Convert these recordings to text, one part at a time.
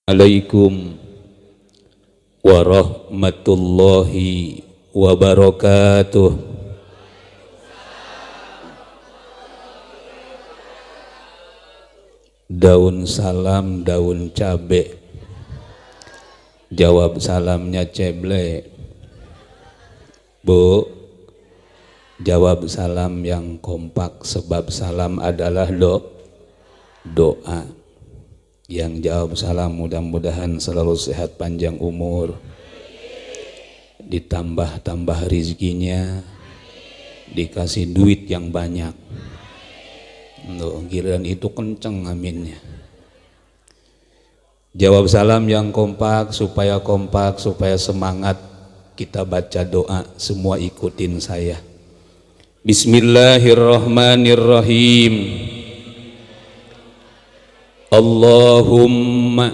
Assalamualaikum warahmatullahi wabarakatuh. Daun salam, daun cabe. Jawab salamnya ceble. Bu, jawab salam yang kompak, sebab salam adalah doa. Yang jawab salam mudah-mudahan selalu sehat panjang umur, ditambah-tambah rizkinya, dikasih duit yang banyak. Giliran itu kenceng aminnya. Jawab salam yang kompak, supaya semangat. Kita baca doa, semua ikutin saya. Bismillahirrahmanirrahim. Allahumma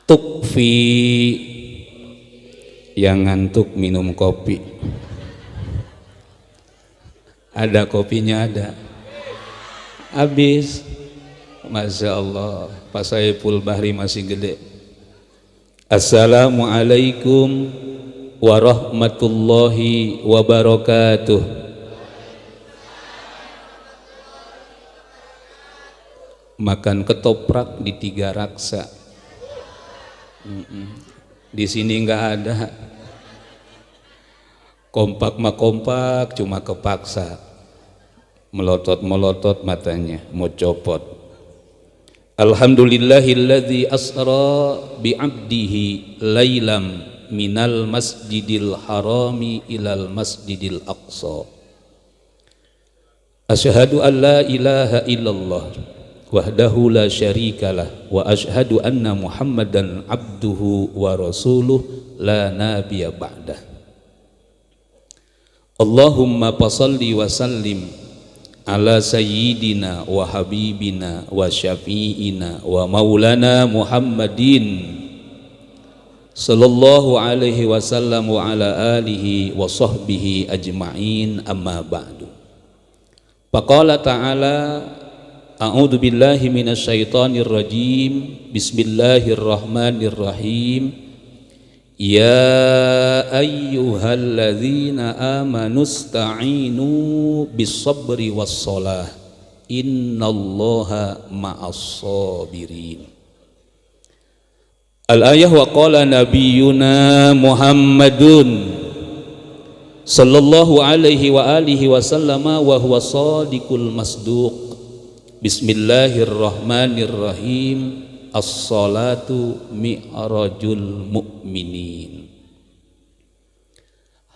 tukfi. Yang ngantuk minum kopi. Ada kopinya, ada. Habis. Masya Allah, Pak Saiful Bahri masih gede. Assalamualaikum warahmatullahi wabarakatuh. Makan ketoprak di 3 Raksa. Di sini nggak ada. Kompak mah kompak, cuma kepaksa. Melotot matanya, mau copot. Alhamdulillahilladzi asra bi'abdihi lailam minal masjidil harami ilal masjidil aqsa. Asyhadu an la ilaha illallah wahdahu la syarikalah wa asyhadu anna Muhammadan abduhu wa rasuluh la nabiyya ba'dah. Allahumma passalli wa sallim ala sayyidina wa habibina wa syafi'ina wa maulana Muhammadin sallallahu alaihi wasallam wa ala alihi wa sahbihi ajma'in, amma ba'du. Faqala ta'ala a'udzu billahi minasyaitonir rajim. Bismillahirrahmanirrahim. Ya ayyuhalladzina amanu ista'inu bis-sabri was-shalah. Innallaha ma'as-sabirin. Al-ayah wa qala nabiyyuna Muhammadun sallallahu alaihi wa alihi wasallama wa huwa shadiqul masduq. Bismillahirrahmanirrahim. As-salatu mi'rajul mu'minin.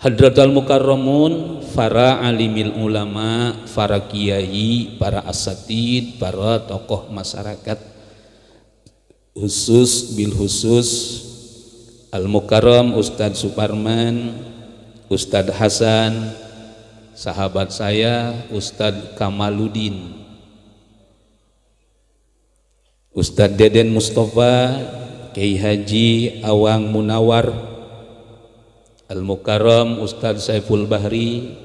Hadratul mukarramun, para alimil ulama, para kiai, para asatid, para tokoh masyarakat, khusus Al-Mukarram Ustadz Suparman, Ustadz Hasan, sahabat saya Ustadz Kamaludin, Ustadz Deden Mustafa, Kiai Haji Awang Munawar, Al-Mukarram Ustadz Saiful Bahri,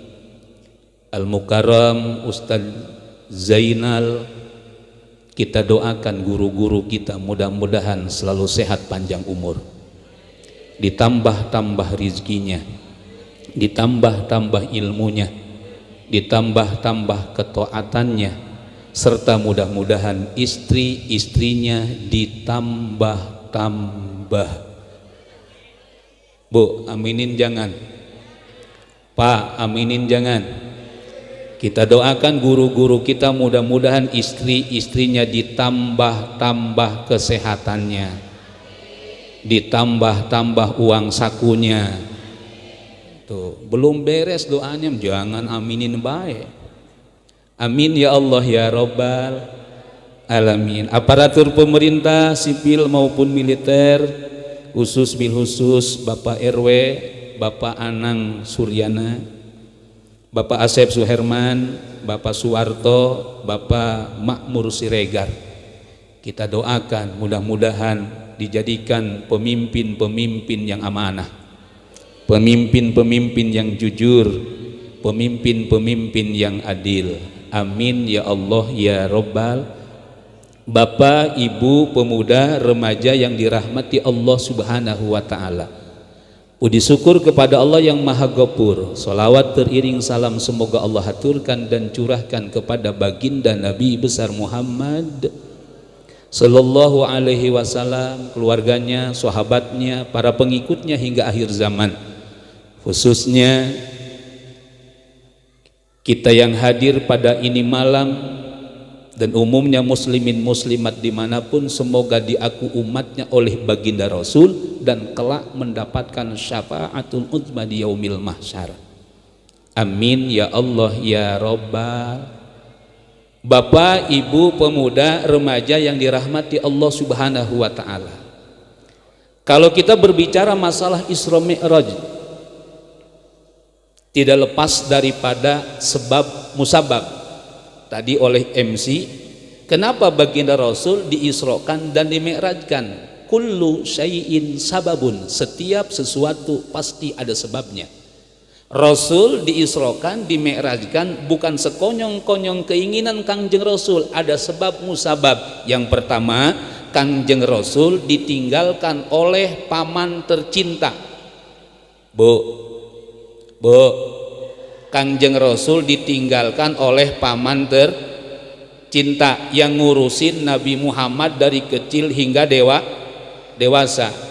Al-Mukarram Ustadz Zainal. Kita doakan guru-guru kita mudah-mudahan selalu sehat panjang umur, ditambah-tambah rizkinya, ditambah-tambah ilmunya, ditambah-tambah ketaatannya, serta mudah-mudahan istri-istrinya ditambah-tambah. Bu, aminin jangan. Pak, aminin jangan. Kita doakan guru-guru kita mudah-mudahan istri-istrinya ditambah-tambah kesehatannya, ditambah-tambah uang sakunya. Tuh, belum beres doanya, jangan aminin baik. Amin ya Allah ya Rabbal Alamin. Aparatur pemerintah sipil maupun militer, khusus bil khusus Bapak RW, Bapak Anang Suryana, Bapak Asep Suherman, Bapak Suwarto, Bapak Makmur Siregar. Kita doakan mudah-mudahan dijadikan pemimpin-pemimpin yang amanah, pemimpin-pemimpin yang jujur, pemimpin-pemimpin yang adil. Amin ya Allah ya Rabbal Bapak, ibu, pemuda, remaja yang dirahmati Allah Subhanahu wa ta'ala, puji syukur kepada Allah yang Maha Ghafur. Salawat teriring salam semoga Allah haturkan dan curahkan kepada baginda Nabi besar Muhammad sallallahu alaihi wasallam, keluarganya, sahabatnya, para pengikutnya hingga akhir zaman. Khususnya kita yang hadir pada ini malam dan umumnya muslimin muslimat dimanapun, semoga diaku umatnya oleh baginda Rasul dan kelak mendapatkan syafaatul uzma di yaumil mahsyar. Amin ya Allah ya Rabbal. Bapak, ibu, pemuda, remaja yang dirahmati Allah Subhanahu wa ta'ala, kalau kita berbicara masalah Isra Mi'raj, tidak lepas daripada sebab musabab. Tadi oleh MC, kenapa baginda Rasul diisrokan dan dimi'rajkan? Kullu syai'in sababun, setiap sesuatu pasti ada sebabnya. Rasul diisrokan, dimi'rajkan bukan sekonyong-konyong keinginan Kangjeng Rasul, ada sebab musabab. Yang pertama, Kangjeng Rasul ditinggalkan oleh paman tercinta. Bu, Kangjeng Rasul ditinggalkan oleh paman tercinta yang ngurusin Nabi Muhammad dari kecil hingga dewasa.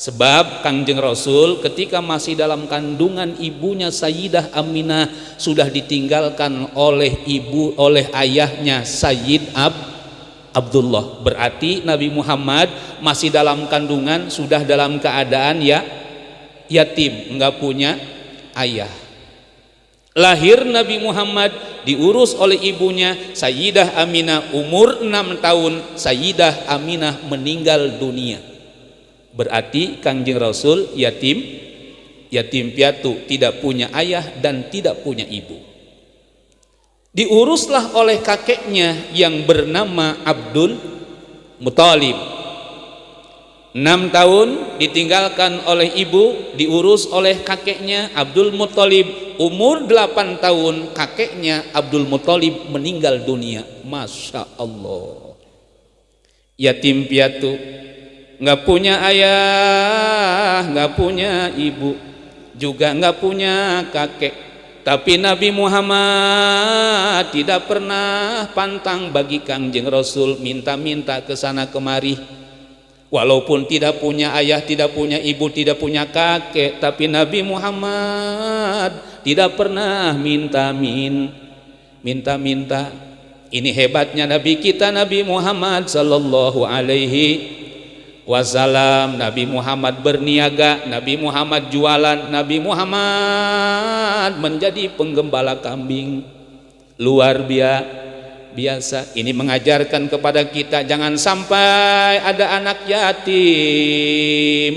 Sebab Kangjeng Rasul ketika masih dalam kandungan ibunya Sayyidah Aminah sudah ditinggalkan oleh ayahnya Sayyid Abdullah. Berarti Nabi Muhammad masih dalam kandungan sudah dalam keadaan yatim, enggak punya ayah. Lahir Nabi Muhammad diurus oleh ibunya Sayyidah Aminah, umur 6 tahun Sayyidah Aminah meninggal dunia. Berarti Kangjeng Rasul yatim piatu, tidak punya ayah dan tidak punya ibu. Diuruslah oleh kakeknya yang bernama Abdul Muthalib. 6 tahun ditinggalkan oleh ibu, diurus oleh kakeknya Abdul Muthalib. Umur 8 tahun kakeknya Abdul Muthalib meninggal dunia. Masya Allah. Yatim piatu, nggak punya ayah, nggak punya ibu, juga nggak punya kakek. Tapi Nabi Muhammad tidak pernah pantang bagi Kangjeng Rasul, minta-minta ke sana kemari. Walaupun tidak punya ayah, tidak punya ibu, tidak punya kakek, tapi Nabi Muhammad tidak pernah minta. Ini hebatnya Nabi kita, Nabi Muhammad sallallahu alaihi wasallam. Nabi Muhammad berniaga, Nabi Muhammad jualan, Nabi Muhammad menjadi penggembala kambing. Luar biasa. Ini mengajarkan kepada kita jangan sampai ada anak yatim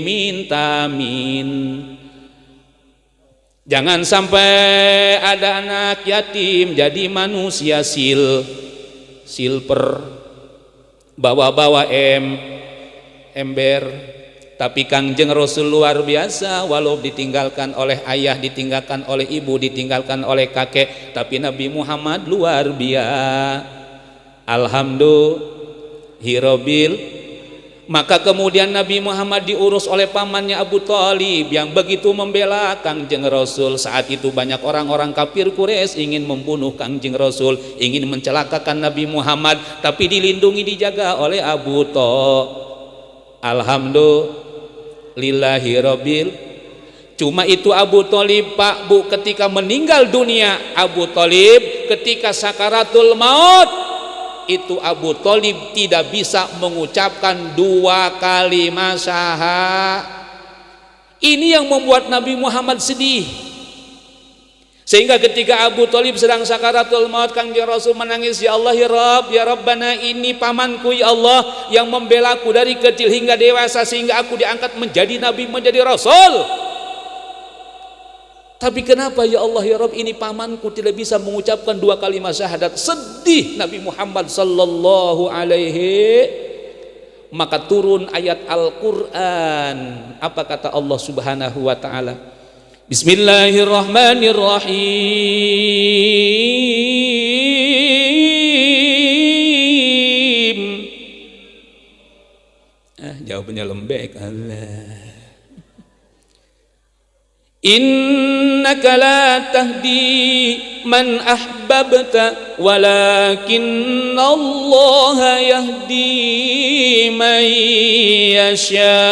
jangan sampai ada anak yatim jadi manusia silper, bawa-bawa ember. Tapi Kangjeng Rasul luar biasa, walau ditinggalkan oleh ayah, ditinggalkan oleh ibu, ditinggalkan oleh kakek, tapi Nabi Muhammad luar biasa. Alhamdulillah. Maka kemudian Nabi Muhammad diurus oleh pamannya Abu Thalib yang begitu membela Kangjeng Rasul. Saat itu banyak orang-orang kafir Quraisy ingin membunuh Kangjeng Rasul, ingin mencelakakan Nabi Muhammad, tapi dilindungi, dijaga oleh Abu Thalib. Alhamdulillahirabbil. Cuma itu Abu Thalib, Pak Bu, ketika meninggal dunia Abu Thalib, ketika sakaratul maut itu Abu Thalib tidak bisa mengucapkan 2 kalimat syahadat. Ini yang membuat Nabi Muhammad sedih. Sehingga ketika Abu Thalib sedang sakaratul maut, Kangjeng Rasul menangis, ya Allah ya Rabb, ya Rabbana, ini pamanku ya Allah yang membelaku dari kecil hingga dewasa sehingga aku diangkat menjadi nabi, menjadi rasul. Tapi kenapa ya Allah ya Rabb, ini pamanku tidak bisa mengucapkan 2 kalimat syahadat? Sedih Nabi Muhammad sallallahu alaihi. Maka turun ayat Al-Qur'an. Apa kata Allah Subhanahu wa taala? Bismillahirrahmanirrahim. Jawabnya lembek. Allah. Innaka la tahdi man ahbabta walakinna Allah yahdi man yasha.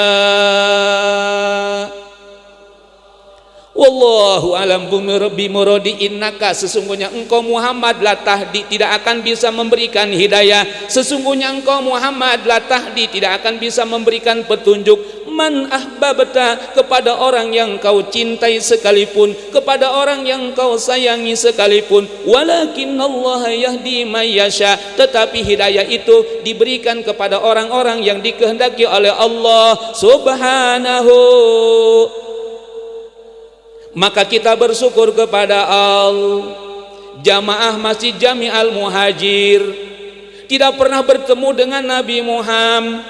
Wallahu alam bimuradi. Innaka, sesungguhnya engkau Muhammad, la tahdi, tidak akan bisa memberikan hidayah. Sesungguhnya engkau Muhammad, la tahdi, tidak akan bisa memberikan petunjuk. Man ahbabta, kepada orang yang kau cintai sekalipun, kepada orang yang kau sayangi sekalipun. Walakinnallaha yahdi man yasha, tetapi hidayah itu diberikan kepada orang-orang yang dikehendaki oleh Allah Subhanahu. Maka kita bersyukur kepada Allah. Jamaah Masjid Jami Al-Muhajir tidak pernah bertemu dengan Nabi Muhammad,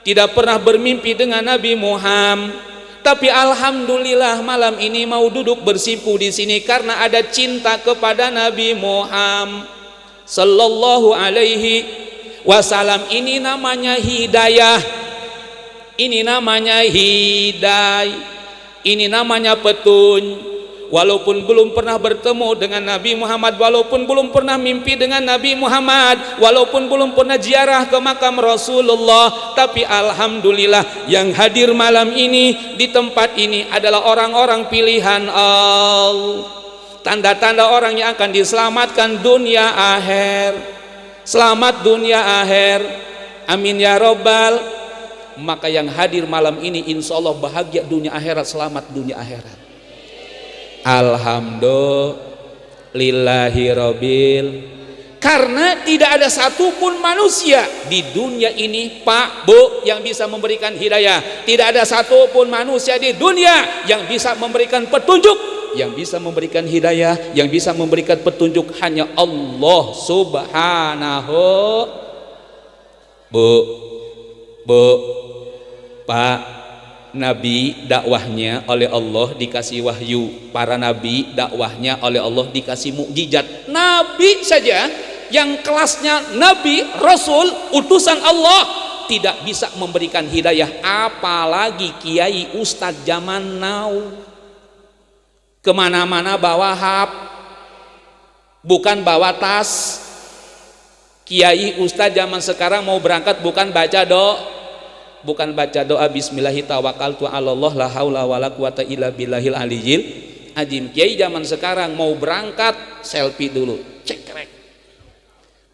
tidak pernah bermimpi dengan Nabi Muhammad, tapi alhamdulillah malam ini mau duduk bersimpu di sini karena ada cinta kepada Nabi Muhammad sallallahu alaihi wasallam. Ini namanya hidayah. Ini namanya hidayah. Ini namanya petun. Walaupun belum pernah bertemu dengan Nabi Muhammad, walaupun belum pernah mimpi dengan Nabi Muhammad, walaupun belum pernah ziarah ke makam Rasulullah, tapi alhamdulillah yang hadir malam ini di tempat ini adalah orang-orang pilihan Allah. Tanda-tanda orang yang akan diselamatkan dunia akhir. Selamat dunia akhir. Amin ya Rabbal. Maka yang hadir malam ini insya Allah bahagia dunia akhirat, selamat dunia akhirat. Alhamdulillahi Rabbil. Karena tidak ada satupun manusia di dunia ini, Pak, Bu, yang bisa memberikan hidayah. Tidak ada satupun manusia di dunia yang bisa memberikan petunjuk, yang bisa memberikan hidayah, yang bisa memberikan petunjuk, hanya Allah Subhanahu. Bu, Pak, Nabi dakwahnya oleh Allah dikasih wahyu, para nabi dakwahnya oleh Allah dikasih mukjizat. Nabi saja yang kelasnya nabi, rasul, utusan Allah tidak bisa memberikan hidayah, apalagi kiai ustadz zaman now. Kemana-mana bawa hap, bukan bawa tas. Kiai ustadz zaman sekarang mau berangkat bukan baca doa, bukan baca doa bismillahi tawakkaltu 'alallah la haula wala quwata illa billahil aliyyil azim. Kiai zaman sekarang mau berangkat selfie dulu, cekrek,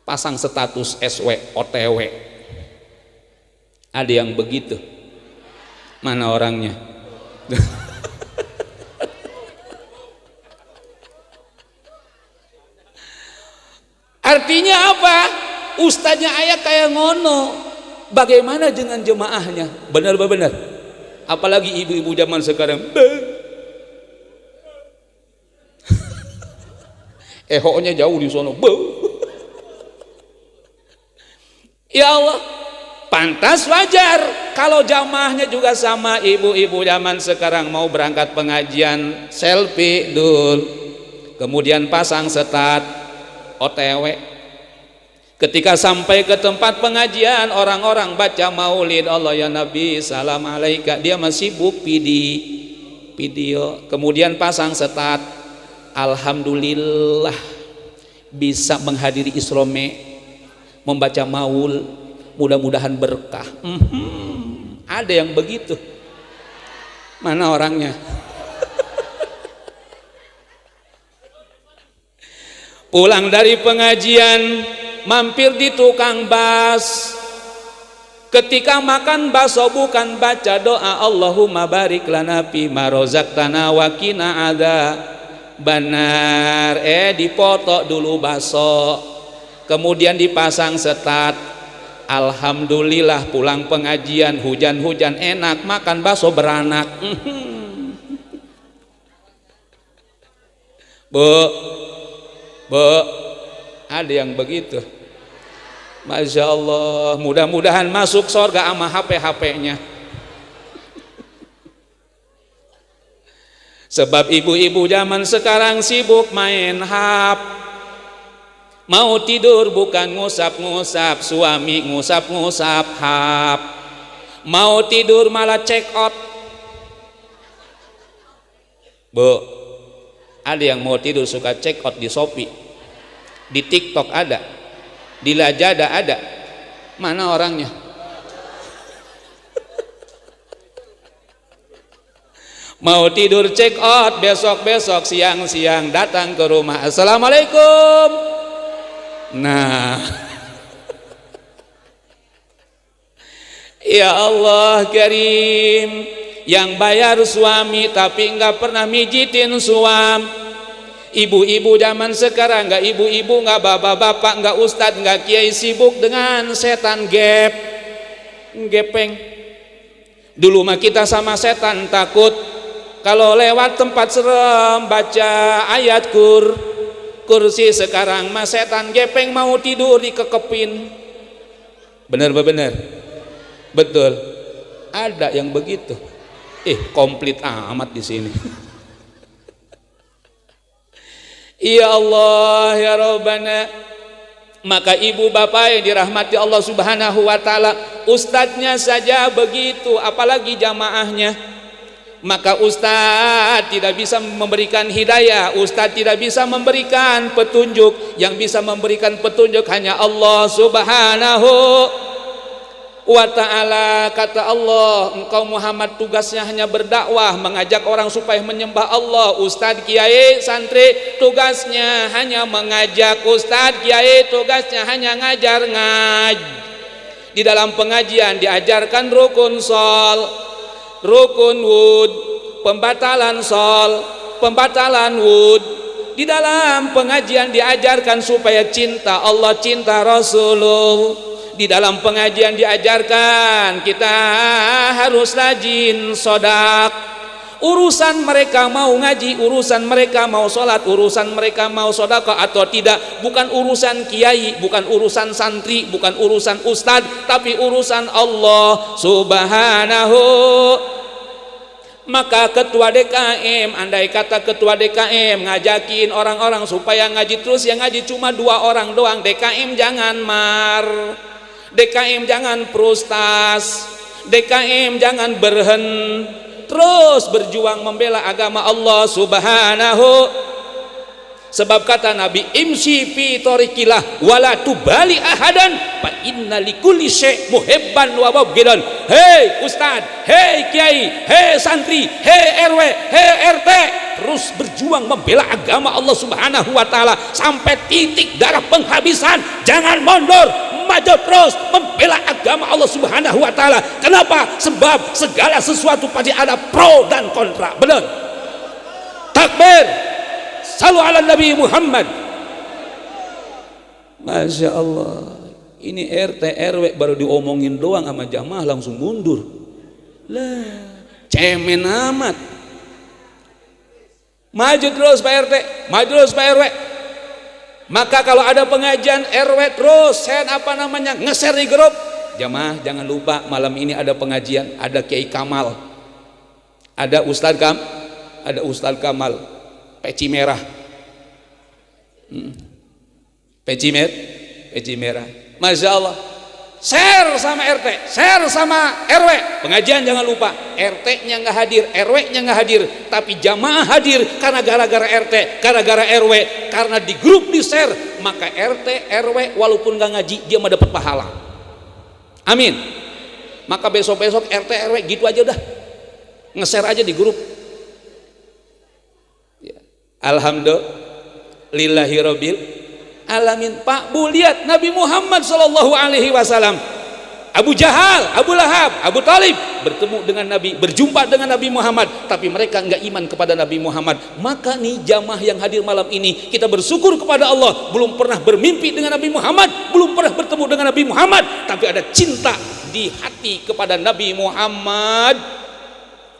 pasang status SW OTW. Ada yang begitu? Mana orangnya? Artinya apa? Ustadznya ayah kayak ngono. Bagaimana dengan jemaahnya? Benar-benar. Apalagi ibu-ibu zaman sekarang. Eho-nya jauh di sono. Ya Allah, pantas wajar kalau jamaahnya juga sama. Ibu-ibu zaman sekarang mau berangkat pengajian selfie dul, kemudian pasang stat OTW. Ketika sampai ke tempat pengajian, orang-orang baca maulid Allah ya Nabi salam alaika, dia masih sibuk video, kemudian pasang stat alhamdulillah bisa menghadiri Isrome, membaca maul, mudah-mudahan berkah. Ada yang begitu? Mana orangnya? Pulang dari pengajian mampir di tukang bas. Ketika makan bakso bukan baca doa Allahumma barik lana fi ma razaqtana wa qina adzabannar. Dipoto dulu bakso, kemudian dipasang stat alhamdulillah pulang pengajian hujan-hujan enak makan bakso beranak. Bu, ada yang begitu? Masya Allah, mudah-mudahan masuk surga sama HP-nya. Sebab ibu-ibu zaman sekarang sibuk main HP. Mau tidur bukan ngusap-ngusap, suami ngusap-ngusap HP. Mau tidur malah check out. Bu, ada yang mau tidur suka check out di Shopee, di TikTok ada, di Lazada ada. Mana orangnya? Mau tidur check out, besok-besok siang-siang datang ke rumah, assalamualaikum. Nah, ya Allah Karim, yang bayar suami tapi nggak pernah mijitin suam. Ibu-ibu zaman sekarang, nggak ibu-ibu, nggak bapak-bapak, nggak ustadz, nggak kiai, sibuk dengan setan gepeng. Dulu mah kita sama setan takut kalau lewat tempat serem baca ayat kursi. Sekarang mah setan gepeng, mau tidur dikekepin. Bener bener, betul. Ada yang begitu. Komplit amat di sini. Ya Allah ya Rabbana. Maka ibu bapak yang dirahmati Allah Subhanahu wa taala, ustadznya saja begitu, apalagi jamaahnya. Maka ustadz tidak bisa memberikan hidayah, ustadz tidak bisa memberikan petunjuk. Yang bisa memberikan petunjuk hanya Allah Subhanahu wa ta'ala. Kata Allah, engkau Muhammad tugasnya hanya berdakwah, mengajak orang supaya menyembah Allah. Ustadz, kiai, santri tugasnya hanya mengajak. Ustadz, kiai tugasnya hanya ngajar. Di dalam pengajian diajarkan rukun sol, rukun wud, pembatalan sol, pembatalan wud. Di dalam pengajian diajarkan supaya cinta Allah, cinta Rasulullah. Di dalam pengajian diajarkan kita harus rajin sodak. Urusan mereka mau ngaji, urusan mereka mau sholat, urusan mereka mau sodakah atau tidak, bukan urusan kiai, bukan urusan santri, bukan urusan ustadz, tapi urusan Allah Subhanahu. Maka ketua DKM, andai kata ketua DKM ngajakin orang-orang supaya ngaji terus, yang ngaji cuma 2 orang doang. DKM jangan DKM jangan frustas, DKM jangan terus berjuang membela agama Allah Subhanahu. Sebab kata Nabi, imsi fi tariqillah wala tubali ahadan fa inna likulli syai' muhibban wa mubghidan. Hei ustaz, hei kiai, hei santri, hei RW, hei RT, terus berjuang membela agama Allah Subhanahu wa taala sampai titik darah penghabisan. Jangan mundur, maju terus membela agama Allah Subhanahu wa taala. Kenapa? Sebab segala sesuatu pasti ada pro dan kontra. Benar? Takbir. Salu ala Nabi Muhammad. Masya Allah. Ini RT RW baru diomongin doang sama jamaah langsung mundur. Lah, cemen amat. Maju terus Pak RT, maju terus Pak RW. Maka kalau ada pengajian RW terus nge-share di grup. Jamaah jangan lupa malam ini ada pengajian, ada Kiai Kamal, ada Ustadz Kamal, peci merah, peci merah. Masya Allah. Share sama RT, share sama RW. Pengajian jangan lupa, RT-nya nggak hadir, RW-nya nggak hadir, tapi jamaah hadir karena gara-gara RT, gara-gara RW, karena di grup di share, maka RT RW walaupun nggak ngaji dia mah dapat pahala. Amin. Maka besok-besok RT RW gitu aja udah, nge-share aja di grup. Ya. Alhamdulillahirabbil alamin. Pak Bu, lihat Nabi Muhammad sallallahu alaihi wasallam, Abu Jahal, Abu Lahab, Abu Talib bertemu dengan Nabi, berjumpa dengan Nabi Muhammad, tapi mereka enggak iman kepada Nabi Muhammad. Maka nih jamaah yang hadir malam ini, kita bersyukur kepada Allah, belum pernah bermimpi dengan Nabi Muhammad, belum pernah bertemu dengan Nabi Muhammad, tapi ada cinta di hati kepada Nabi Muhammad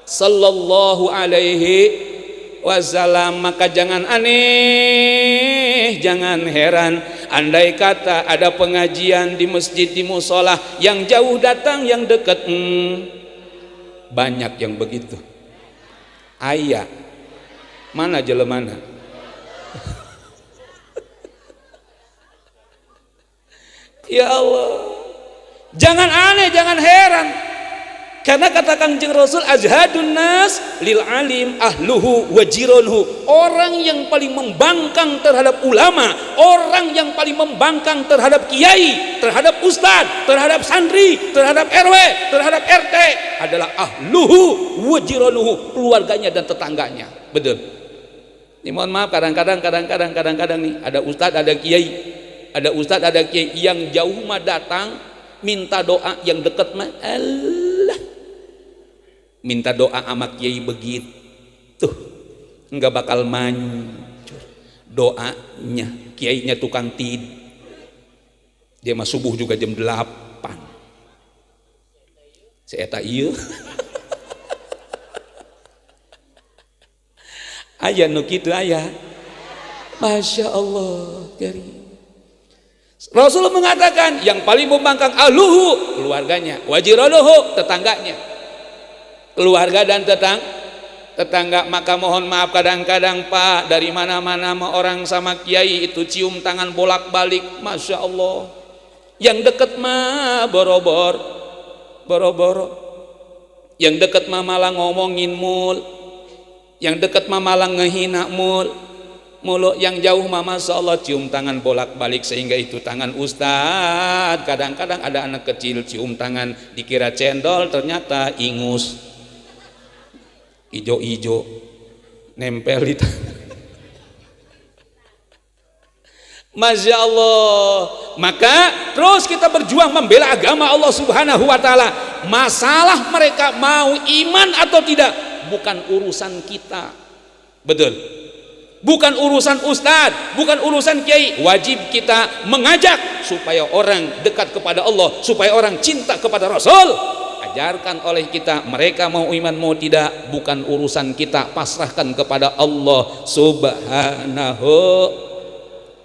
sallallahu alaihi wasallam. Maka jangan aneh, jangan heran andai kata ada pengajian di masjid, di musola, yang jauh datang, yang dekat banyak yang begitu. Ayah mana jelemana? Ya Allah, jangan aneh, jangan heran. Karena kata Kangjeng Rasul, azhadun nas lil alim ahluhu wa jironhu. Orang yang paling membangkang terhadap ulama, orang yang paling membangkang terhadap kiai, terhadap ustadz, terhadap santri, terhadap RW, terhadap RT adalah ahluhu wa jironuhu, keluarganya dan tetangganya. Betul. Ini mohon maaf, kadang-kadang nih ada ustadz, ada kiai yang jauh mah datang minta doa, yang dekat mah Allah minta doa sama kiai begitu enggak bakal manjur doanya. Kiainya tukang tidur, dia mah subuh juga jam 8. Seeta ieu aya nu kitu aya. Masya Allah. Rasul mengatakan yang paling membangkang ahluhu, keluarganya, wajiranuhu, tetangganya. Keluarga dan tetangga. Maka mohon maaf, kadang-kadang Pak, dari mana-mana orang sama kiai itu cium tangan bolak-balik. Masya Allah. Yang deket mah boro-boro, yang deket mah malah ngomongin mul, yang deket mah malah ngehina mulu, yang jauh mah Masya Allah cium tangan bolak-balik. Sehingga itu tangan ustad, kadang-kadang ada anak kecil cium tangan dikira cendol, ternyata ingus ijo-ijo nempel di tangan. Masya Allah. Maka terus kita berjuang membela agama Allah Subhanahu wa ta'ala. Masalah mereka mau iman atau tidak bukan urusan kita. Betul. Bukan urusan ustadz, bukan urusan kiai. Wajib kita mengajak supaya orang dekat kepada Allah, supaya orang cinta kepada Rasul. Ajarkan oleh kita, mereka mau iman mau tidak bukan urusan kita, pasrahkan kepada Allah Subhanahu.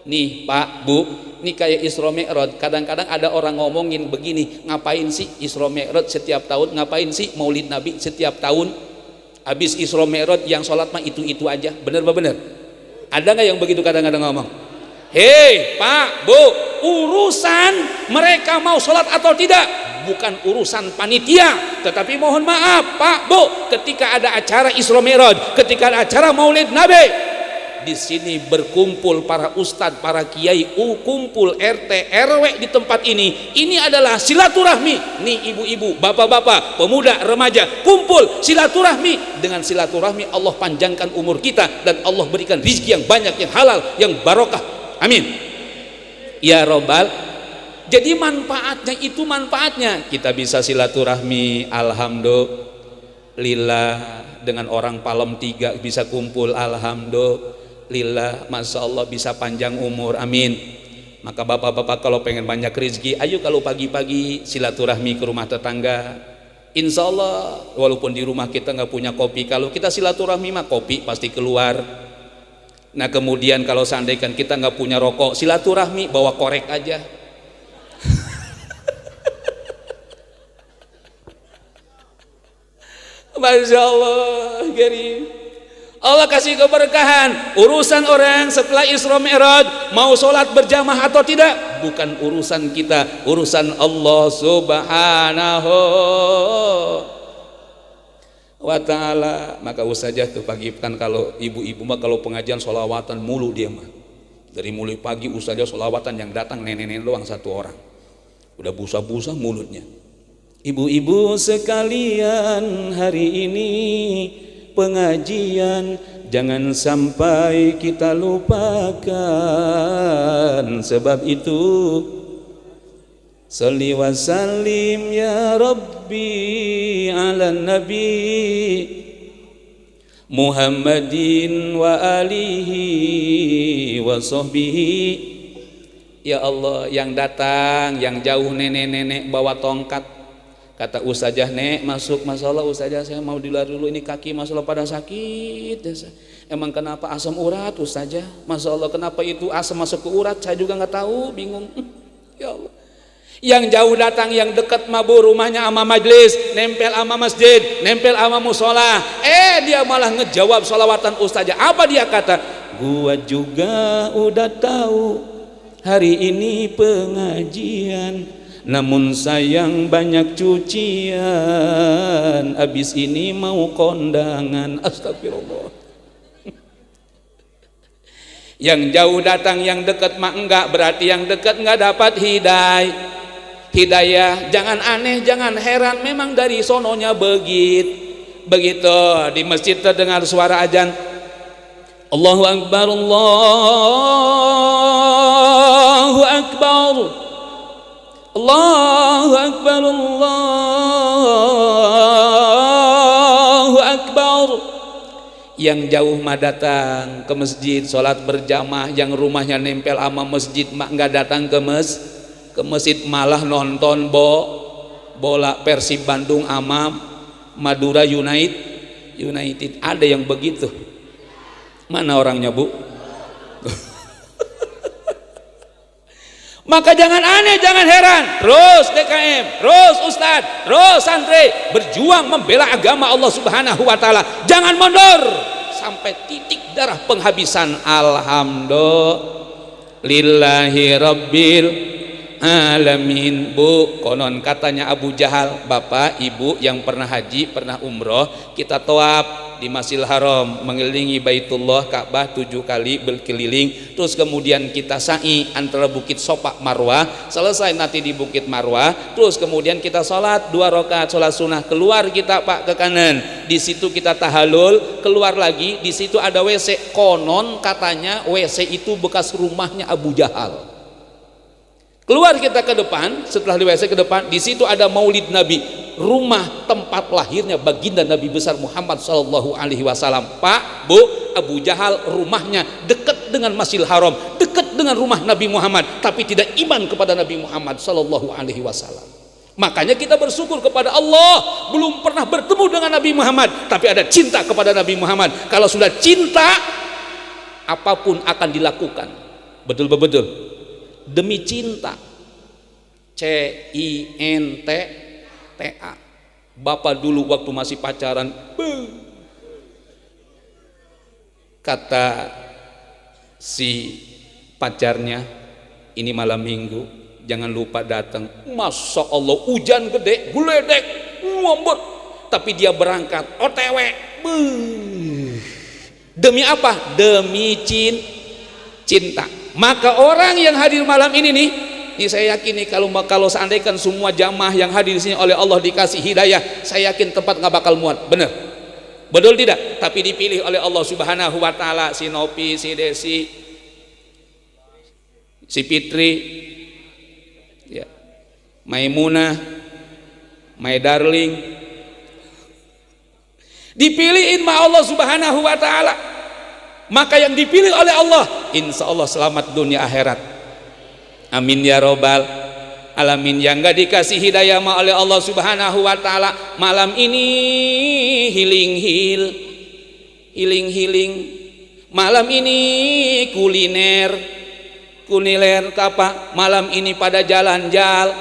Nih Pak, Bu, ini kayak Isra Mi'raj. Kadang-kadang ada orang ngomongin begini, ngapain sih Isra Mi'raj setiap tahun, ngapain sih Maulid Nabi setiap tahun? Habis Isra Mi'raj yang sholat mah itu-itu aja. Bener apa bener? Ada nggak yang begitu kadang-kadang ngomong? Hei Pak, Bu, urusan mereka mau sholat atau tidak bukan urusan panitia. Tetapi mohon maaf Pak, Bu, ketika ada acara Isra Mi'raj, ketika ada acara Maulid Nabi, di sini berkumpul para ustadz, para kiai, kumpul RT, RW di tempat ini adalah silaturahmi. Nih ibu-ibu, bapak-bapak, pemuda, remaja, kumpul silaturahmi. Dengan silaturahmi Allah panjangkan umur kita dan Allah berikan rizki yang banyak, yang halal, yang barokah. Amin ya robbal. Jadi manfaatnya itu, manfaatnya kita bisa silaturahmi, alhamdulillah. Dengan orang Palem 3 bisa kumpul, alhamdulillah. Masya Allah bisa panjang umur, amin. Maka bapak-bapak kalau pengen banyak rezeki, ayo kalau pagi-pagi silaturahmi ke rumah tetangga. Insya Allah walaupun di rumah kita nggak punya kopi, kalau kita silaturahmi mah kopi pasti keluar. Nah kemudian kalau seandainya kita nggak punya rokok, silaturahmi bawa korek aja. Masya Allah, Karim. Allah kasih keberkahan. Urusan orang setelah Isra Mi'raj mau sholat berjamaah atau tidak bukan urusan kita, urusan Allah Subhanahu wa ta'ala. Maka ustazah tuh pagi kan, kalau ibu-ibu mah kalau pengajian sholawatan mulu dia mah. Dari mulai pagi ustazah sholawatan, yang datang nenek-nenek doang 1 orang. Udah busa-busa mulutnya. Ibu-ibu sekalian, hari ini pengajian jangan sampai kita lupakan. Sebab itu sholli wa sallim ya Rabbi ala Nabi Muhammadin wa alihi wa sahbihi. Ya Allah, yang datang yang jauh nenek-nenek bawa tongkat. Kata ustazah, Nek masuk, masalah ustazah saya mau di luar dulu, ini kaki masalah pada sakit. Emang kenapa asam urat ustazah? Masya Allah, kenapa itu asam masuk ke urat? Saya juga nggak tahu, bingung. Ya Allah. Yang jauh datang, yang dekat mabur rumahnya ama majlis, nempel ama masjid, nempel ama musola. Dia malah ngejawab sholawatan ustazah. Apa dia kata? Gua juga udah tahu hari ini pengajian namun sayang banyak cucian, abis ini mau kondangan. Astagfirullah. Yang jauh datang, yang dekat mah enggak, berarti yang dekat enggak dapat hidayah. Jangan aneh, jangan heran, memang dari sononya begitu. Di masjid terdengar suara azan, Allahu Akbar, Allahu Akbar, Allahu Akbar, Allahu Akbar. Yang jauh mah datang ke masjid sholat berjamaah, yang rumahnya nempel sama masjid mah enggak datang ke masjid, malah nonton bola Persib Bandung sama Madura United. Ada yang begitu? Mana orangnya, Bu? Maka jangan aneh, jangan heran. Terus DKM, terus Ustadz, terus santri berjuang membela agama Allah Subhanahu wa taala. Jangan mundur sampai titik darah penghabisan. Alhamdulillahi rabbil alamin. Bu, konon katanya Abu Jahal, Bapak Ibu yang pernah haji, pernah umroh, kita tawaf di Masjidil Haram, mengelilingi Baitullah Ka'bah 7 kali berkeliling, terus kemudian kita sa'i antara Bukit Sofa Marwah, selesai nanti di Bukit Marwah, terus kemudian kita sholat 2 rakaat sholat sunnah, keluar kita Pak ke kanan, di situ kita tahalul, keluar lagi, di situ ada WC, konon katanya WC itu bekas rumahnya Abu Jahal. Keluar kita ke depan, setelah di WC ke depan, di situ ada Maulid Nabi, rumah tempat lahirnya baginda Nabi besar Muhammad sallallahu alaihi wasallam. Pak, Bu, Abu Jahal rumahnya dekat dengan Masjidil Haram, dekat dengan rumah Nabi Muhammad, tapi tidak iman kepada Nabi Muhammad sallallahu alaihi wasallam. Makanya kita bersyukur kepada Allah, belum pernah bertemu dengan Nabi Muhammad, tapi ada cinta kepada Nabi Muhammad. Kalau sudah cinta, apapun akan dilakukan. Betul-betul. Demi cinta, CINTA. Bapak dulu waktu masih pacaran, kata si pacarnya, ini malam minggu jangan lupa datang. Masya Allah, hujan gede, guledek, ngombot, tapi dia berangkat OTW. Demi apa? Demi cinta. Maka orang yang hadir malam ini nih, saya yakin nih, kalau seandainya semua jamaah yang hadir di sini oleh Allah dikasih hidayah, saya yakin tempat nggak bakal muat. Bener, betul tidak? Tapi dipilih oleh Allah Subhanahu wa taala, si Nopi, si Desi, si Fitri, ya, Maimunah, My Darling, dipilihin sama Allah Subhanahu wa taala. Maka yang dipilih oleh Allah, insya Allah selamat dunia akhirat. Amin ya robbal alamin. Yang gak dikasih hidayah oleh Allah Subhanahu wa taala, malam ini healing. Malam ini kuliner apa? Malam ini pada jalan-jalan.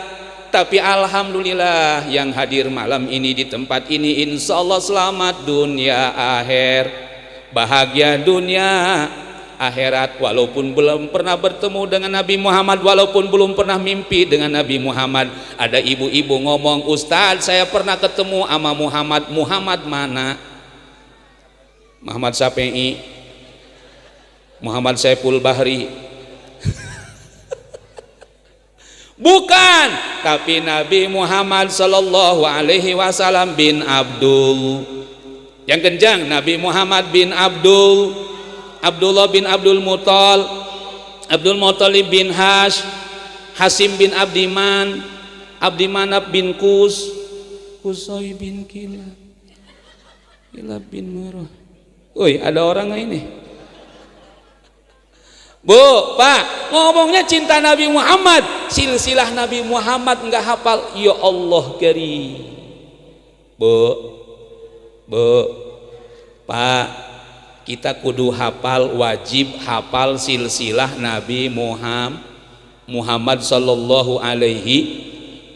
Tapi alhamdulillah yang hadir malam ini di tempat ini insya Allah selamat dunia akhir. Bahagia dunia akhirat, walaupun belum pernah bertemu dengan Nabi Muhammad, walaupun belum pernah mimpi dengan Nabi Muhammad. Ada ibu-ibu ngomong, Ustadz saya pernah ketemu sama Muhammad. Muhammad mana? Muhammad Syafi'i, Muhammad Saiful Bahri. Bukan, tapi Nabi Muhammad sallallahu alaihi wasallam bin Abdul. Yang kencang, Nabi Muhammad bin Abdullah bin Abdul Muttalib bin Hasim bin Abdiman, Abdimanaf bin Kusai bin Kilab bin Murrah. Woi, ada orang ini? Bu, Pak, ngomongnya cinta Nabi Muhammad, silsilah Nabi Muhammad enggak hafal. Ya Allah karim. Bu, Pak, kita kudu hafal, wajib hafal silsilah Nabi Muhammad sallallahu alaihi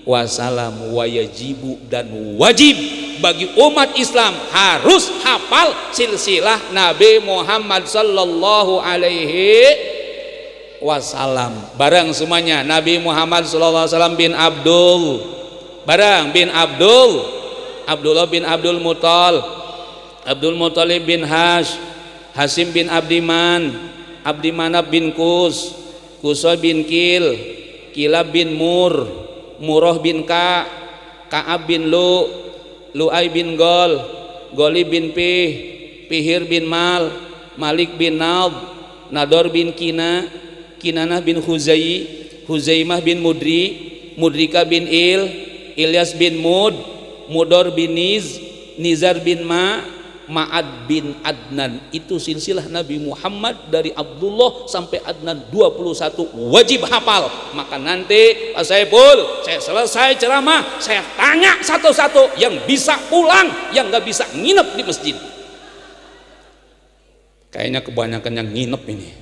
wasallam. Wajibu dan wajib bagi umat Islam harus hafal silsilah Nabi Muhammad sallallahu alaihi wasallam. Barang semuanya Nabi Muhammad sallallahu alaihi wasallam bin Abdul, barang bin Abdul, Abdullah bin Abdul Muthalib bin Hasim bin Abdiman, Abdimanaf bin Kusoy bin Kilab bin Murrah bin Ka'ab bin Lu'ay bin Goli bin Pihir bin Malik bin Nador bin Kinanah bin Huzaimah bin Mudrika bin Ilyas bin Mudor bin Nizar bin Ma'ad bin Adnan. Itu silsilah Nabi Muhammad dari Abdullah sampai Adnan 21, wajib hafal. Maka nanti Pak Saiful, saya selesai ceramah, saya tanya satu-satu, yang bisa pulang, yang nggak bisa nginep di masjid. Kayaknya kebanyakan yang nginep ini.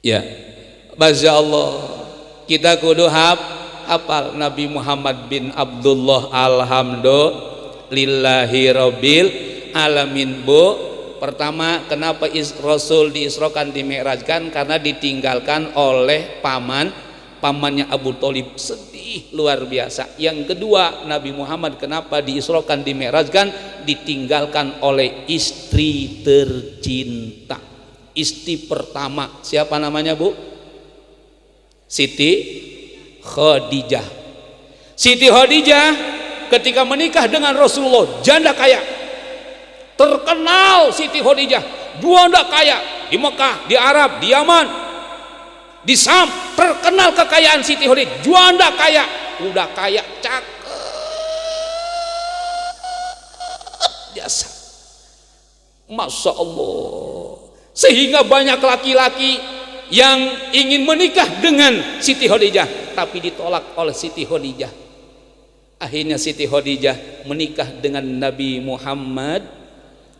Ya, Masya Allah, kita kudu hafal Nabi Muhammad bin Abdullah. Alhamdulillahi Rabbil Alamin. Bu, pertama, kenapa Rasul diisrokan, dimi'rajkan? Karena ditinggalkan oleh pamannya Abu Thalib. Sedih luar biasa. Yang kedua, Nabi Muhammad kenapa diisrokan, dimi'rajkan? Ditinggalkan oleh istri tercinta. Istri pertama siapa namanya, Bu? Siti Khadijah. Siti Khadijah ketika menikah dengan Rasulullah, janda kaya. Terkenal Siti Khadijah, janda kaya di Mekah, di Arab, di Yaman, di Sam. Terkenal kekayaan Siti Khadijah, janda kaya, udah kaya, cakep biasa, Masya Allah. Sehingga banyak laki-laki yang ingin menikah dengan Siti Khadijah, tapi ditolak oleh Siti Khadijah. Akhirnya Siti Khadijah menikah dengan Nabi Muhammad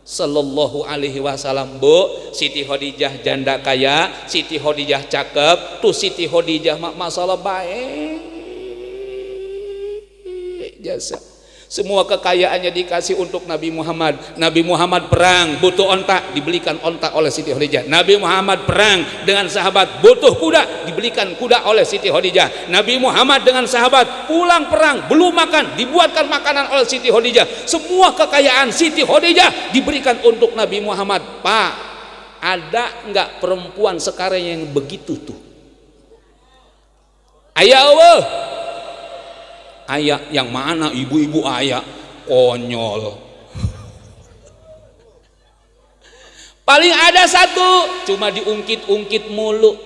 sallallahu alaihi wasallam. Bu, Siti Khadijah janda kaya, Siti Khadijah cakep, tuh Siti Khadijah masalah baik jasa. Semua kekayaannya dikasih untuk Nabi Muhammad. Nabi Muhammad perang, butuh onta, dibelikan onta oleh Siti Khadijah. Nabi Muhammad perang dengan sahabat, butuh kuda, dibelikan kuda oleh Siti Khadijah. Nabi Muhammad dengan sahabat pulang perang, belum makan, dibuatkan makanan oleh Siti Khadijah. Semua kekayaan Siti Khadijah diberikan untuk Nabi Muhammad. Pak, ada nggak perempuan sekarang yang begitu tuh? Ayah Allah, ayah yang mana? Ibu-ibu ayah konyol. Paling ada satu, cuma diungkit-ungkit mulu,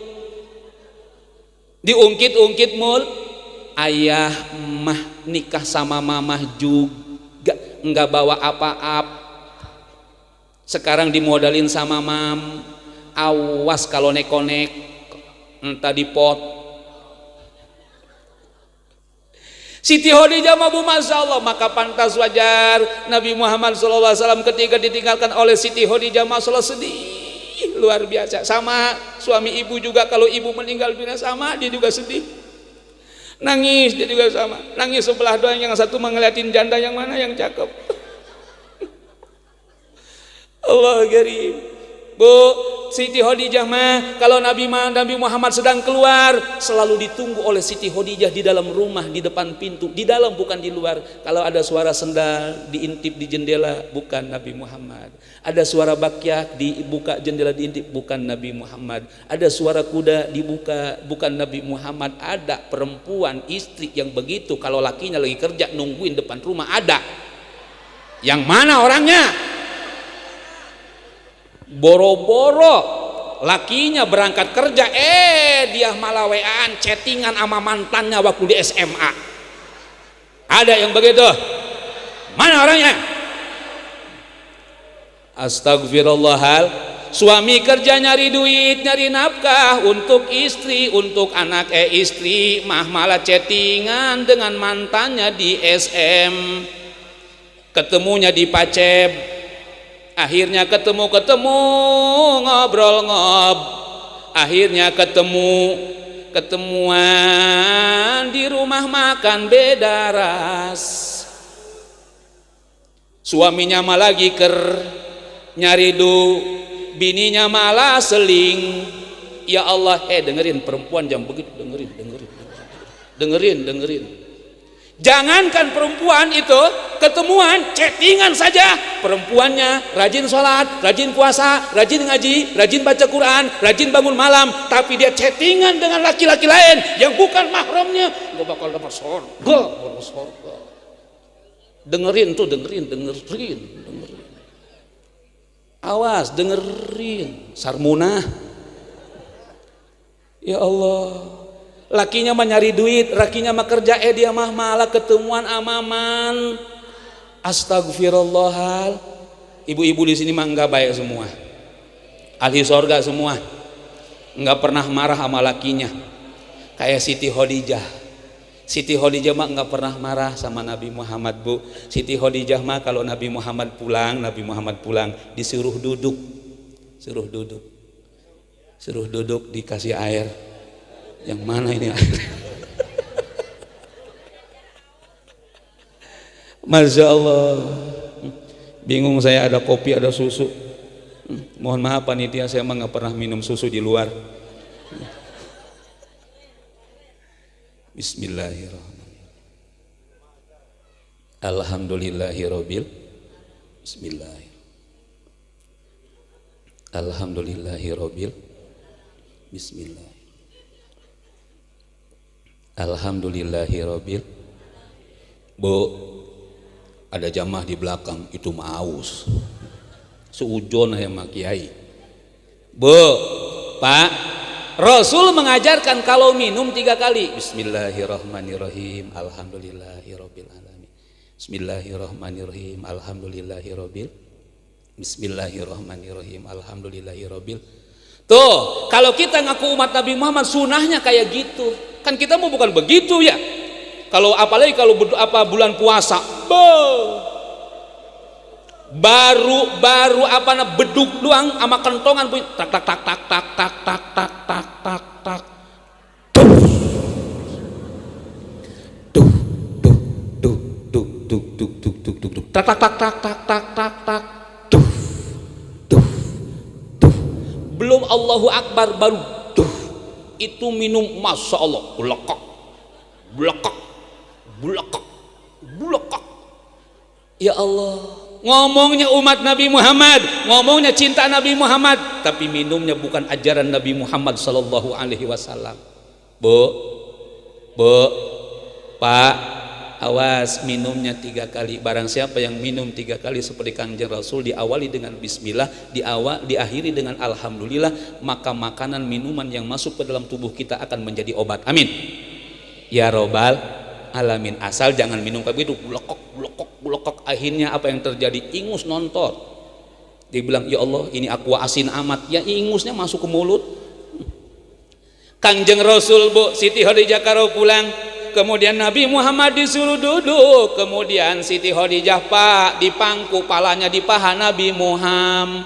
ayah mah nikah sama mamah juga nggak bawa apa-apa. Sekarang dimodalin sama mam, awas kalau nek-nek entah dipot. Siti Khadijah mabu, Masya Allah. Maka pantas wajar Nabi Muhammad SAW ketika ditinggalkan oleh Siti Khadijah, Masya Allah, sedih luar biasa. Sama suami ibu juga, kalau ibu meninggal dunia sama, dia juga sedih, nangis, dia juga sama nangis sebelah doang. Yang satu ngeliatin janda, yang mana yang cakep. Allah karim. Bu, Siti Khadijah mah kalau Nabi Muhammad sedang keluar, selalu ditunggu oleh Siti Khadijah di dalam rumah, di depan pintu, di dalam bukan di luar. Kalau ada suara sendal diintip di jendela, bukan Nabi Muhammad. Ada suara bakyak dibuka jendela, diintip, bukan Nabi Muhammad. Ada suara kuda dibuka, bukan Nabi Muhammad. Ada perempuan istri yang begitu, kalau lakinya lagi kerja nungguin depan rumah, ada. Yang mana orangnya? Boro-boro lakinya berangkat kerja, dia malah WA-an chattingan sama mantannya waktu di SMA. Ada yang begitu? Mana orangnya? Astagfirullahal. Suami kerja nyari duit, nyari nafkah untuk istri, untuk anak istri, malah chattingan dengan mantannya di SM. Ketemunya di Paceb. Akhirnya ketemu ngobrol, akhirnya ketemu ketemuan di rumah makan beda ras. Suaminya mah lagi nyari bininya malah seling. Ya Allah, dengerin perempuan jam begitu, dengerin. Jangankan perempuan itu ketemuan, chattingan saja. Perempuannya rajin sholat, rajin puasa, rajin ngaji, rajin baca Quran, rajin bangun malam, tapi dia chattingan dengan laki-laki lain yang bukan mahramnya, gak bakal dapat surga. Dengerin. Awas, dengerin. Sarmunah. Ya Allah. Lakinya mah nyari duit, lakinya mah kerja, dia mah malah ketemuan amaman. Astagfirullahal. Ibu-ibu di sini mah enggak baik semua. Ahli sorga semua. Enggak pernah marah sama lakinya. Kayak Siti Khadijah. Siti Khadijah mah enggak pernah marah sama Nabi Muhammad, Bu. Siti Khadijah mah kalau Nabi Muhammad pulang disuruh duduk. Suruh duduk dikasih air. Yang mana ini air? Masya Allah. Bingung saya, ada kopi ada susu. Mohon maaf panitia, saya emang nggak pernah minum susu di luar. Bismillahirrahmanirrahim. Alhamdulillahirabbil. Bismillahirrahmanirrahim. Alhamdulillahirabbil. Bismillah. Alhamdulillahirabbil. Bu, ada jamaah di belakang itu maus. Seujon ya mak kiai. Bu, Pak, Rasul mengajarkan kalau minum 3 kali. Bismillahirrahmanirrahim. Alhamdulillahirabbil alamin. Bismillahirrahmanirrahim. Alhamdulillahirabbil. Bismillahirrahmanirrahim. Alhamdulillahirabbil. Tuh, kalau kita ngaku umat Nabi Muhammad, sunahnya kayak gitu. Kan kita mau bukan begitu ya. Kalau apalagi kalau bulan puasa, baru beduk doang sama kentongan bunyi tak. Belum Allahu Akbar baru itu minum, masya Allah, bulekak. Ya Allah, ngomongnya umat Nabi Muhammad, ngomongnya cinta Nabi Muhammad, tapi minumnya bukan ajaran Nabi Muhammad sallallahu alaihi wasallam. Bu, Pak, awas minumnya 3 kali. Barang siapa yang minum 3 kali seperti Kanjeng Rasul, diawali dengan bismillah, diakhiri dengan alhamdulillah, maka makanan minuman yang masuk ke dalam tubuh kita akan menjadi obat. Amin ya robbal alamin. Asal jangan minum kayak gitu, bulekok. Akhirnya apa yang terjadi? Ingus nontor. Dia bilang, ya Allah, ini aqua asin amat. Ya ingusnya masuk ke mulut. Kanjeng Rasul, Bu, Siti Khadijah karo pulang, kemudian Nabi Muhammad disuruh duduk, kemudian Siti Khadijah, Pak, di pangku, palanya di paha Nabi Muhammad.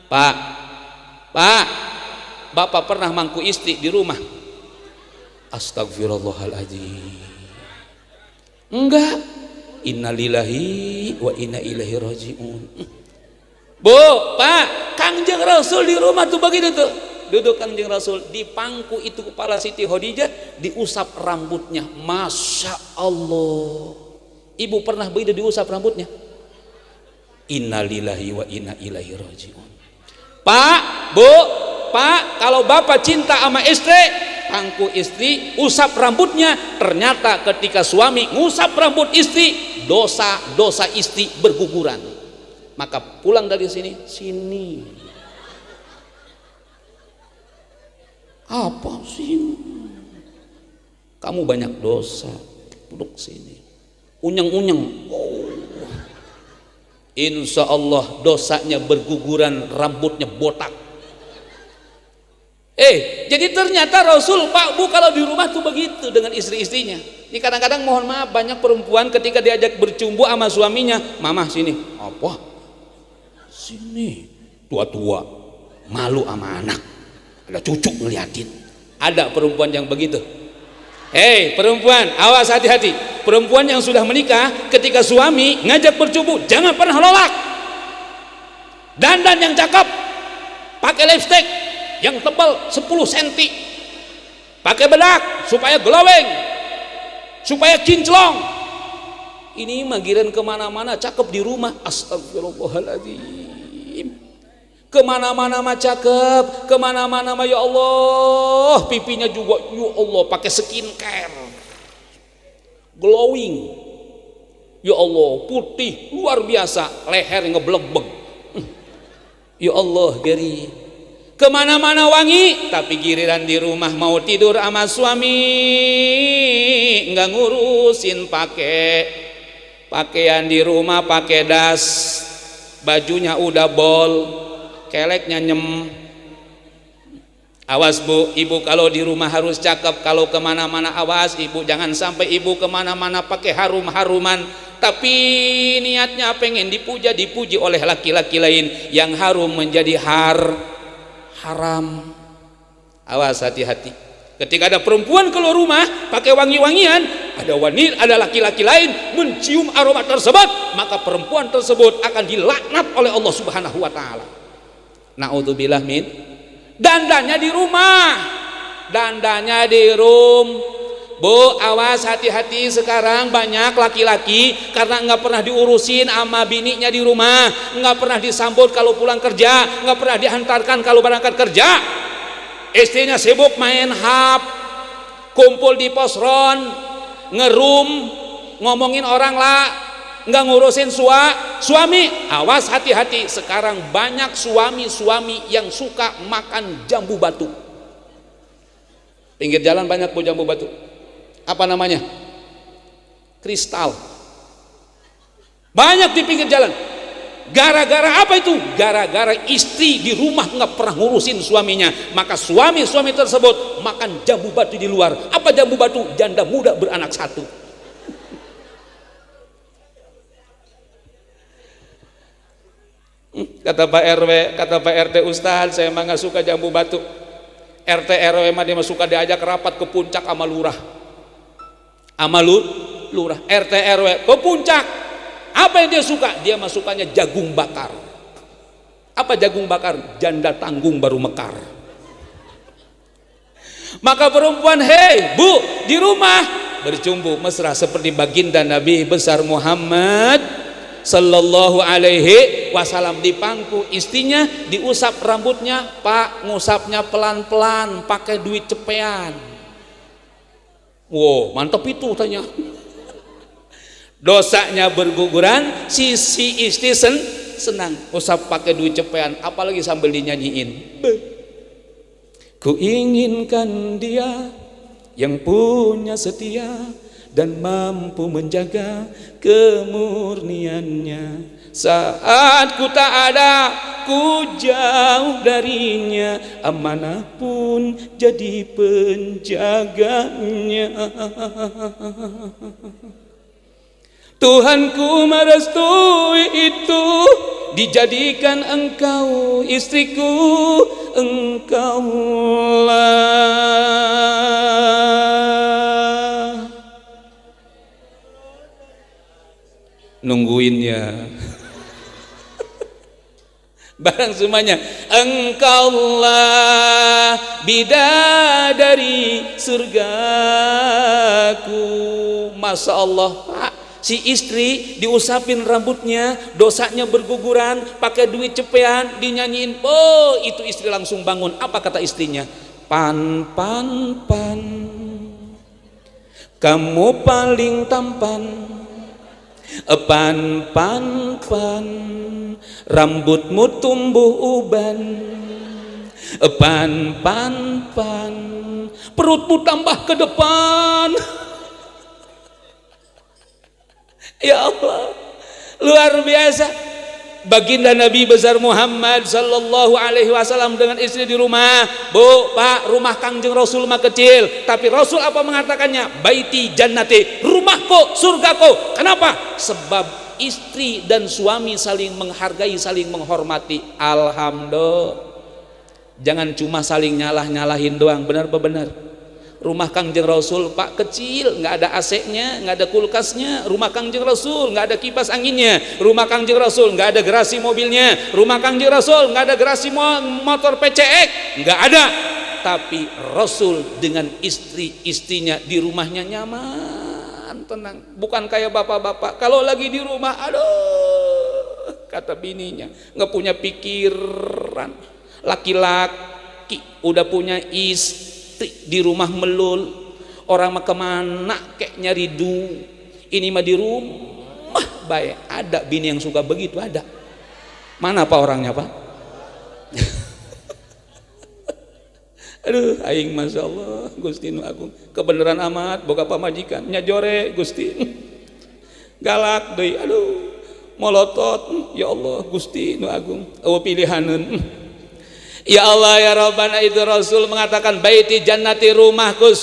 Pak, Bapak pernah mangku istri di rumah? Astagfirullahaladzim. Enggak. Innalillahi wa inna ilaihi rajiun. Bu, Pak, Kanjeng Rasul di rumah tuh begitu tuh. Duduk Kanjeng Rasul, di pangku itu kepala Siti Khadijah, diusap rambutnya. Masya Allah. Ibu pernah begitu diusap rambutnya? Innalillahi wa inna ilaihi rajiun. Pak, Bu, Pak, kalau Bapak cinta sama istri, pangku istri, usap rambutnya. Ternyata ketika suami ngusap rambut istri, dosa istri berguguran. Maka pulang dari sini, apa sih? Kamu banyak dosa, duduk sini. Unyeng-unyeng. Oh. Insya Allah dosanya berguguran, rambutnya botak. Jadi ternyata Rasul, Pak, Bu, kalau di rumah tuh begitu dengan istri-istrinya. Ini kadang-kadang mohon maaf, banyak perempuan ketika diajak bercumbu sama suaminya, Mama sini. Apa? Sini. Tua-tua, malu sama anak. Ada cucu ngeliatin. Ada perempuan yang begitu? Hei perempuan, awas hati-hati. Perempuan yang sudah menikah, ketika suami ngajak bercubu, jangan pernah nolak. Dandan yang cakep, pakai lipstick yang tebal 10 cm, pakai bedak supaya glowing, supaya kinclong. Ini mah giran kemana-mana cakep, di rumah astagfirullahaladzim, kemana-mana mah cakep, kemana-mana mah ya Allah, pipinya juga ya Allah pakai skincare glowing, ya Allah putih luar biasa, leher ngebleg-beg, ya Allah geri, kemana-mana wangi. Tapi giliran di rumah mau tidur sama suami nggak ngurusin, pakai pakaian di rumah pakai das, bajunya udah bol, keleknya nyem. Awas bu, ibu kalau di rumah harus cakep, kalau kemana-mana awas ibu, jangan sampai ibu kemana-mana pakai harum-haruman, tapi niatnya pengen dipuji oleh laki-laki lain, yang harum menjadi haram. Awas hati-hati. Ketika ada perempuan keluar rumah pakai wangi-wangian, ada laki-laki lain mencium aroma tersebut, maka perempuan tersebut akan dilaknat oleh Allah Subhanahu wa taala. Naudzubillah min. Dandanya di rumah, dandanya di Bu, awas hati-hati. Sekarang banyak laki-laki karena nggak pernah diurusin sama bininya di rumah, nggak pernah disambut kalau pulang kerja, nggak pernah dihantarkan kalau berangkat kerja. Istrinya sibuk main HP, kumpul di posron, ngerum, ngomongin orang lah, nggak ngurusin suami. Awas hati-hati. Sekarang banyak suami-suami yang suka makan jambu batu. Pinggir jalan banyak bu jambu batu. Apa namanya? Kristal. Banyak di pinggir jalan. Gara-gara apa itu? Gara-gara istri di rumah nggak pernah ngurusin suaminya, maka suami tersebut makan jambu batu di luar. Apa jambu batu? Janda muda beranak satu. Kata Pak RW, kata Pak RT, Ustaz saya emang nggak suka jambu batu. RT RW mah dia suka diajak rapat ke puncak sama lurah. Lurah RT RW ke puncak. Apa yang dia suka? Dia mah sukanya jagung bakar. Apa jagung bakar? Janda tanggung baru mekar. Maka perempuan, hei bu, di rumah bercumbu mesra seperti baginda Nabi besar Muhammad sallallahu alaihi wasallam. Di pangku istrinya diusap rambutnya, Pak, ngusapnya pelan-pelan pakai duit cepean. Wow, mantap itu tanya. Dosanya berguguran, si istri senang, usap pakai duit cepean, apalagi sambil dinyanyiin. Ku inginkan dia yang punya setia dan mampu menjaga kemurniannya. Saat ku tak ada, ku jauh darinya, amanah pun jadi penjaganya. Tuhanku merestui itu, dijadikan engkau istriku, engkaulah. Nungguin ya. Barang semuanya, engkaulah bidadari surgaku. Masya Allah, Pak. Si istri diusapin rambutnya, dosanya berguguran, pakai duit cepean, dinyanyiin. Oh, itu istri langsung bangun. Apa kata istrinya? Pan, kamu paling tampan. Pan, rambutmu tumbuh uban. Pan, perutmu tambah ke depan. Ya Allah, luar biasa. Baginda Nabi besar Muhammad sallallahu alaihi wasallam dengan istri di rumah. Bu, Pak, rumah Kangjeng Rasul mah kecil, tapi Rasul apa mengatakannya? Baiti jannati, rumahku, surgaku. Kenapa? Sebab istri dan suami saling menghargai, saling menghormati. Alhamdulillah. Jangan cuma saling nyalahin doang, benar benar. Rumah Kangjeng Rasul Pak kecil, nggak ada AC-nya, nggak ada kulkasnya. Rumah Kangjeng Rasul nggak ada kipas anginnya. Rumah Kangjeng Rasul nggak ada gerasi mobilnya. Rumah Kangjeng Rasul nggak ada gerasi motor PCX, nggak ada. Tapi Rasul dengan istrinya di rumahnya nyaman, tenang. Bukan kayak bapak-bapak kalau lagi di rumah, aduh, kata bininya, nggak punya pikiran. Laki-laki udah punya istri di rumah melul, orang mah kemana kek nyari ini mah di rumah baik. Ada bini yang suka begitu, ada. Mana pak orangnya pak? Aduh, aing masya Allah, Gusti nu agung, kebenaran amat, boga pamajikan, nyajore Gusti, galak deh, aduh, molotot, ya Allah, Gusti nu agung, pilihaneun. Ya Allah ya Rabbana, itu Rasul mengatakan baiti jannati, rumahku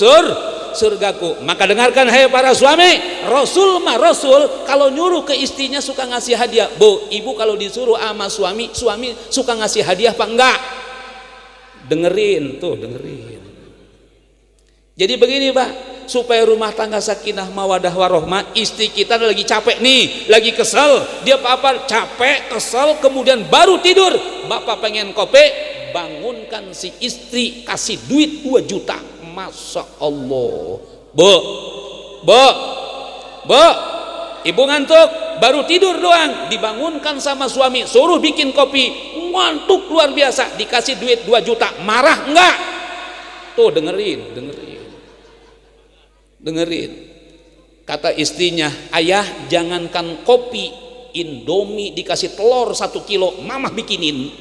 surgaku. Maka dengarkan hai para suami, Rasul kalau nyuruh ke istrinya suka ngasih hadiah. Bu, ibu kalau disuruh sama suami suka ngasih hadiah apa enggak? Dengerin. Jadi begini Pak, supaya rumah tangga sakinah mawadah warohmah, istri kita lagi capek nih, lagi kesel, dia apa capek, kesel, kemudian baru tidur, bapak pengen kopi, bangunkan si istri, kasih duit 2 juta, masya Allah. Bu, ibu ngantuk, baru tidur doang, dibangunkan sama suami, suruh bikin kopi, ngantuk luar biasa, dikasih duit 2 juta, marah enggak? Tuh dengerin. Kata istrinya, ayah jangankan kopi, Indomie dikasih telur 1 kilo, mamah bikinin.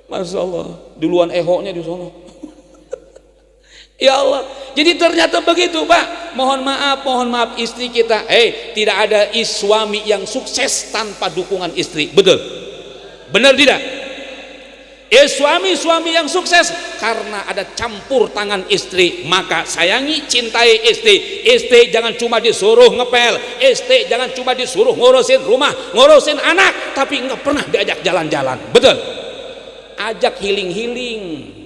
Masya Allah, duluan ehoknya di sana. Ya Allah, jadi ternyata begitu Pak. Mohon maaf istri kita. Tidak ada suami yang sukses tanpa dukungan istri. Betul? Benar tidak? Suami yang sukses karena ada campur tangan istri. Maka sayangi, cintai istri. Istri jangan cuma disuruh ngepel, istri jangan cuma disuruh ngurusin rumah, ngurusin anak, tapi nggak pernah diajak jalan-jalan. Betul? Ajak healing.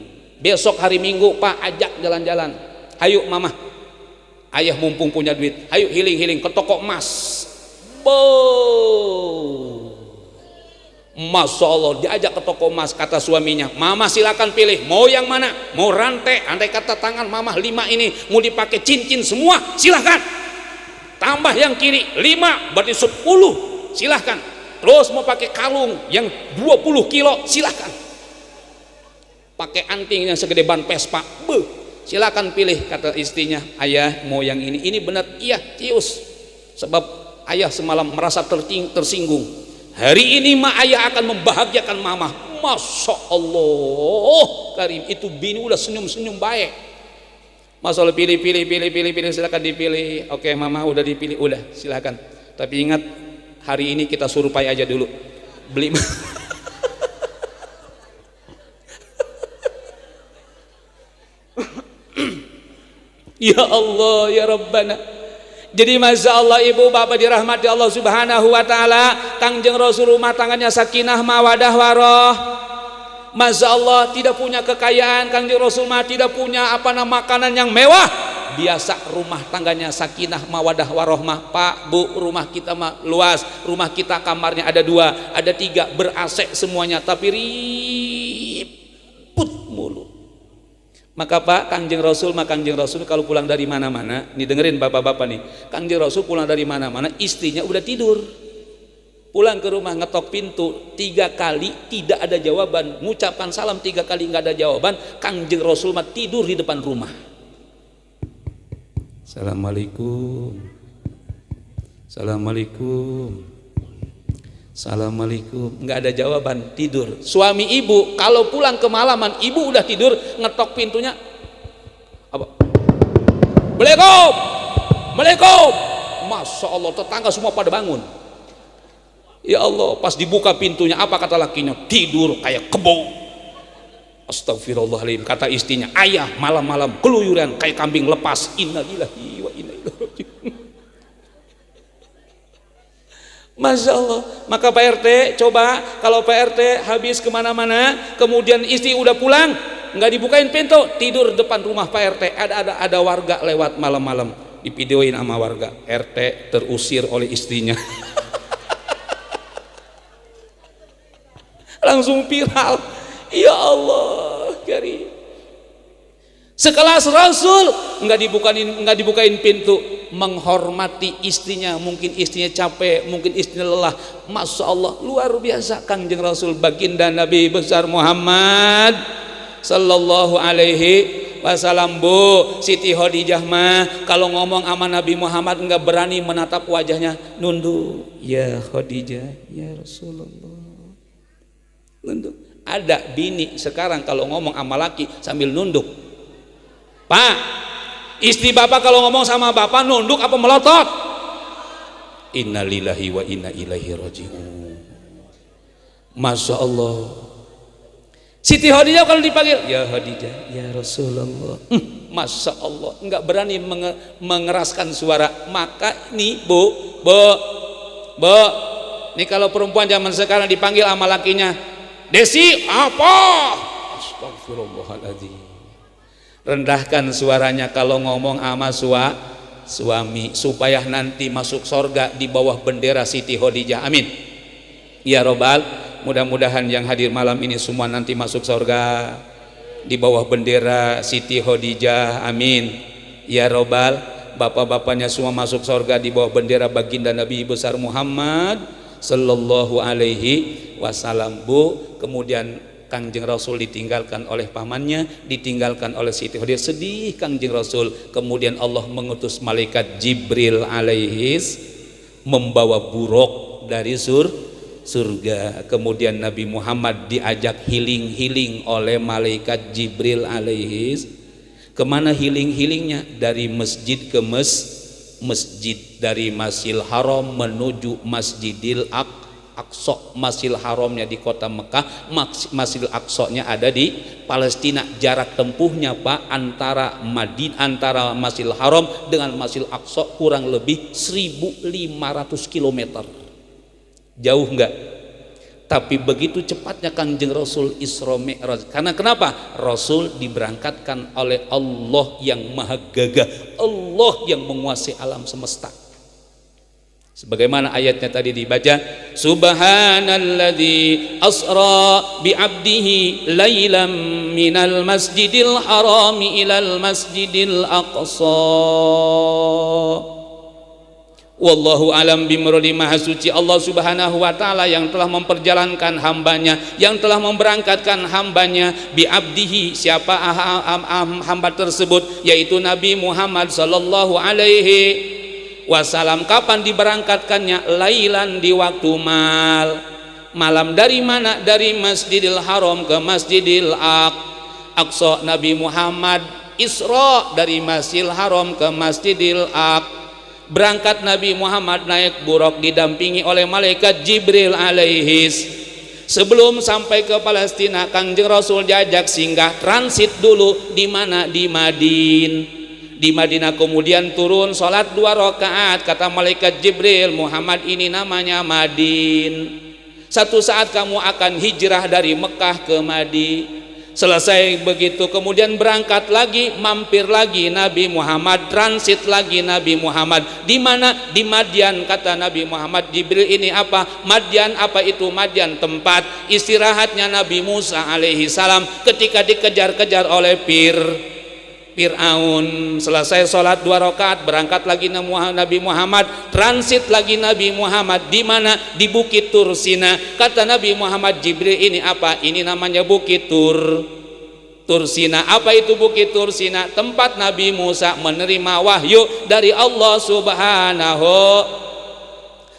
Besok hari Minggu Pak, ajak jalan-jalan. Ayo mama, ayah mumpung punya duit, ayo healing ke toko emas. Masya Allah, diajak ke toko emas. Kata suaminya, mama silakan pilih, mau yang mana? Mau rantai, andai kata tangan mama 5 ini mau dipakai cincin semua, silahkan. Tambah yang kiri 5, berarti 10, silahkan. Terus mau pakai kalung yang 20 kilo, silahkan. Pakai anting yang segede ban Vespa, silakan pilih. Kata istrinya, ayah mau yang ini benar. Iya, cius, sebab ayah semalam merasa tersinggung. Hari ini mah ayah akan membahagiakan mama. Masya Allah karim, itu bini udah senyum baik. Masya Allah, pilih, silakan dipilih. Oke mama udah dipilih, udah silakan. Tapi ingat, hari ini kita surupai aja dulu, beli. Ya Allah ya Rabbana. Jadi masya Allah ibu bapak dirahmati Allah subhanahu wa ta'ala, Kangjeng Rasul rumah tangannya sakinah mawadah waroh. Masya Allah, tidak punya kekayaan, Kangjeng Rasul mah tidak punya makanan yang mewah, biasa rumah tangganya sakinah mawadah warohmah. Pak bu, rumah kita mah luas, rumah kita kamarnya ada 2, ada 3, ber-AC semuanya, tapi ribut mulu. Maka Pak, Kangjeng Rasul kalau pulang dari mana-mana, nih dengerin bapak-bapak nih, Kangjeng Rasul pulang dari mana-mana, istrinya udah tidur. Pulang ke rumah ngetok pintu 3 kali tidak ada jawaban, mengucapkan salam 3 kali nggak ada jawaban, Kangjeng Rasul mah tidur di depan rumah. Assalamualaikum, nggak ada jawaban, tidur. Suami ibu kalau pulang kemalaman, ibu udah tidur, ngetok pintunya, apa? Assalamualaikum. Masya Allah, tetangga semua pada bangun. Ya Allah, pas dibuka pintunya, apa kata lakinya? Tidur kayak kebo. Astagfirullahaladzim. Kata istrinya, ayah malam-malam keluyuran kayak kambing lepas. Innalillahi wa inna ilaihi raji'un. Masya Allah. Maka Pak RT coba kalau Pak RT habis kemana-mana, kemudian istri udah pulang, nggak dibukain pintu, tidur depan rumah Pak RT. Ada warga lewat malam-malam, divideoin sama warga. RT terusir oleh istrinya. Langsung viral. Ya Allah karim. Sekelas Rasul nggak dibukain pintu, menghormati istrinya. Mungkin istrinya capek, mungkin istrinya lelah. Masya Allah luar biasa Kangjeng Rasul, baginda Nabi besar Muhammad sallallahu alaihi wasallam. Bu Siti Khadijah mah kalau ngomong sama Nabi Muhammad nggak berani menatap wajahnya, nunduk. Ya Khadijah, ya Rasulullah, nunduk. Ada bini sekarang kalau ngomong sama laki sambil nunduk. Pak, istri bapak kalau ngomong sama bapak nunduk apa melotot? Innalillahi wa inna ilaihi raji'un. Masya Allah. Siti Khadijah kalau dipanggil, ya Khadijah, ya Rasulullah, Masya Allah, enggak berani mengeraskan suara. Maka nih bu, nih kalau perempuan zaman sekarang dipanggil sama lakinya, Desi apa? Astagfirullahaladzim. Rendahkan suaranya kalau ngomong sama suami, supaya nanti masuk sorga di bawah bendera Siti Khadijah. Amin ya robbal. Mudah-mudahan yang hadir malam ini semua nanti masuk sorga di bawah bendera Siti Khadijah. Amin ya robbal. Bapak-bapaknya semua masuk sorga di bawah bendera baginda Nabi besar Muhammad sallallahu alaihi wasallam. Bu, kemudian Kangjeng Rasul ditinggalkan oleh pamannya, ditinggalkan oleh Siti Khadijah. Sedih Kangjeng Rasul. Kemudian Allah mengutus malaikat Jibril alaihis membawa buruk dari surga. Kemudian Nabi Muhammad diajak healing oleh malaikat Jibril alaihis. Kemana healingnya? Dari masjid ke masjid, dari Masjidil Haram menuju Masjidil Aqsa. Masjidil Haramnya di kota Mekah, Masjidil Aqsa-nya ada di Palestina. Jarak tempuhnya Pak antara Masjidil Haram dengan Masjidil Aqsa kurang lebih 1.500 km. Jauh enggak? Tapi begitu cepatnya Kangjeng Rasul Isra Mi'raj. Karena kenapa? Rasul diberangkatkan oleh Allah yang maha gagah, Allah yang menguasai alam semesta. Sebagaimana ayatnya tadi dibaca, Subhanalladzi asra bi 'abdihi lailam minal masjidil harami ilal masjidil aqsa. Wallahu alam bimuradi. Maha suci Allah subhanahu wa ta'ala yang telah memperjalankan hambanya, yang telah memberangkatkan hambanya, bi abdihi, siapa hamba tersebut, yaitu Nabi Muhammad sallallahu alaihi wasallam. Kapan diberangkatkannya? Lailan, di waktu malam. Dari mana? Dari Masjidil Haram ke Masjidil Aqsa. Nabi Muhammad Isra dari Masjidil Haram ke Masjidil Aqsa. Berangkat Nabi Muhammad naik buruk didampingi oleh malaikat Jibril alaihis. Sebelum sampai ke Palestina, Kangjeng Rasul diajak singgah transit dulu di mana? Di Madinah. Kemudian turun sholat 2 rakaat. Kata malaikat Jibril, Muhammad ini namanya Madin. Satu saat kamu akan hijrah dari Mekah ke Madinah. Selesai begitu kemudian berangkat lagi, mampir lagi Nabi Muhammad, transit lagi Nabi Muhammad. Di mana? Di Madian. Kata Nabi Muhammad, Jibril ini apa? Madian. Apa itu Madian? Tempat istirahatnya Nabi Musa alaihi salam ketika dikejar-kejar oleh Fir'aun. Selesai sholat 2 rakaat, berangkat lagi Nabi Muhammad, transit lagi Nabi Muhammad. Di mana? Di Bukit Tursina. Kata Nabi Muhammad, Jibril ini apa? Ini namanya Bukit Tursina. Apa itu Bukit Tursina? Tempat Nabi Musa menerima wahyu dari Allah subhanahu.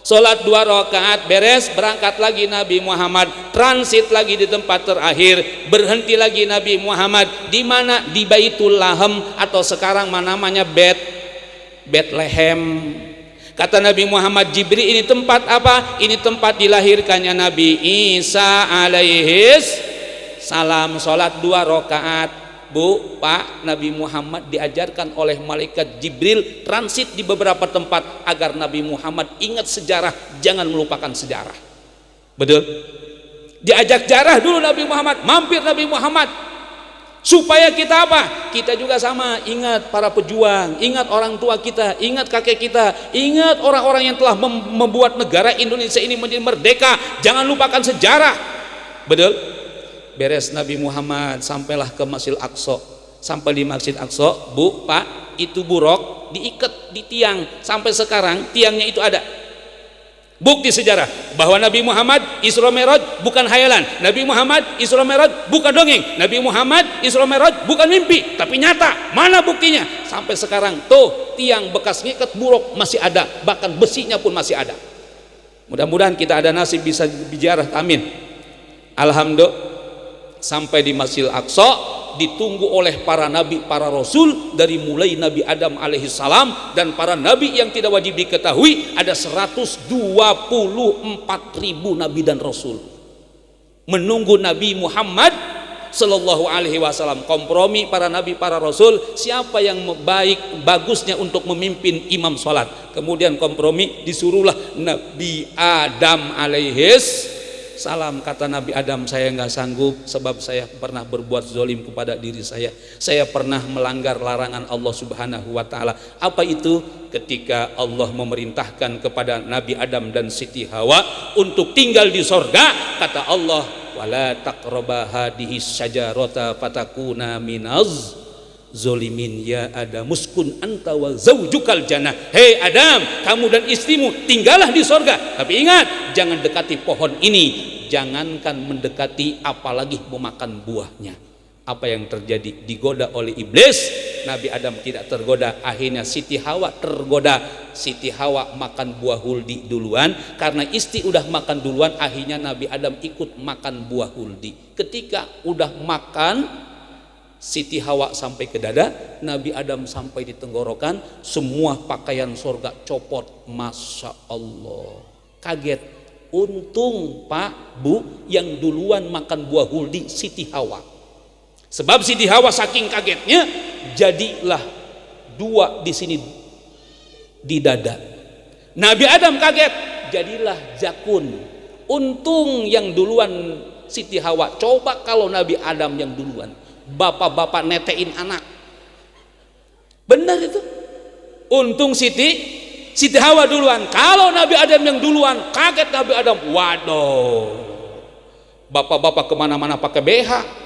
Sholat 2 rakaat beres, berangkat lagi Nabi Muhammad, transit lagi di tempat terakhir, berhenti lagi Nabi Muhammad. Di mana? Di Baitul Laham, atau sekarang namanya Bethlehem. Kata Nabi Muhammad, Jibril ini tempat apa? Ini tempat dilahirkannya Nabi Isa alaihis salam. Sholat 2 rakaat Bu, Pak, Nabi Muhammad diajarkan oleh malaikat Jibril transit di beberapa tempat agar Nabi Muhammad ingat sejarah, jangan melupakan sejarah. Betul? Diajak jarah dulu Nabi Muhammad, mampir Nabi Muhammad, supaya kita apa? Kita juga sama, ingat para pejuang, ingat orang tua kita, ingat kakek kita, ingat orang-orang yang telah membuat negara Indonesia ini menjadi merdeka. Jangan lupakan sejarah. Betul? Beres Nabi Muhammad, sampailah ke Masjid Aqsa. Sampai di Masjid Aqsa, Bu, Pak, itu buruk diikat di tiang. Sampai sekarang tiangnya itu ada. Bukti sejarah bahwa Nabi Muhammad Isra Mi'raj bukan hayalan. Nabi Muhammad Isra Mi'raj bukan dongeng. Nabi Muhammad Isra Mi'raj bukan mimpi, tapi nyata. Mana buktinya? Sampai sekarang tuh tiang bekas ngikat buruk masih ada, bahkan besinya pun masih ada. Mudah-mudahan kita ada nasib bisa bijarah, amin. Alhamdulillah, sampai di Masjid Aqsa ditunggu oleh para nabi, para rasul, dari mulai Nabi Adam alaihissalam dan para nabi yang tidak wajib diketahui. Ada 124.000 nabi dan rasul menunggu Nabi Muhammad sallallahu alaihi wasallam. Kompromi para nabi, para rasul, siapa yang baik bagusnya untuk memimpin imam sholat. Kemudian kompromi, disuruhlah Nabi Adam alaihis salam. Kata Nabi Adam, saya nggak sanggup sebab saya pernah berbuat zolim kepada diri saya pernah melanggar larangan Allah subhanahu wa ta'ala. Apa itu? Ketika Allah memerintahkan kepada Nabi Adam dan Siti Hawa untuk tinggal di sorga, kata Allah, wala taqraba hadihi syajarata fatakuna minaz zolimin ya Adam muskun anta wa zaujukal jannah. Hei Adam, kamu dan istrimu tinggallah di sorga, tapi ingat, jangan dekati pohon ini, jangankan mendekati apalagi memakan buahnya. Apa yang terjadi? Digoda oleh iblis. Nabi Adam tidak tergoda, akhirnya Siti Hawa tergoda. Siti Hawa makan buah huldi duluan. Karena istri udah makan duluan, akhirnya Nabi Adam ikut makan buah huldi. Ketika udah makan, Siti Hawa sampai ke dada, Nabi Adam sampai di tenggorokan, semua pakaian sorga copot. Masya Allah, kaget. Untung Pak, Bu, yang duluan makan buah huldi Siti Hawa. Sebab Siti Hawa saking kagetnya, jadilah dua di sini di dada. Nabi Adam kaget, jadilah jakun. Untung yang duluan Siti Hawa. Coba kalau Nabi Adam yang duluan, bapak-bapak netein anak. Benar itu. Untung Siti Hawa duluan. Kalau Nabi Adam yang duluan, kaget Nabi Adam. Waduh, bapak-bapak kemana-mana pakai BH.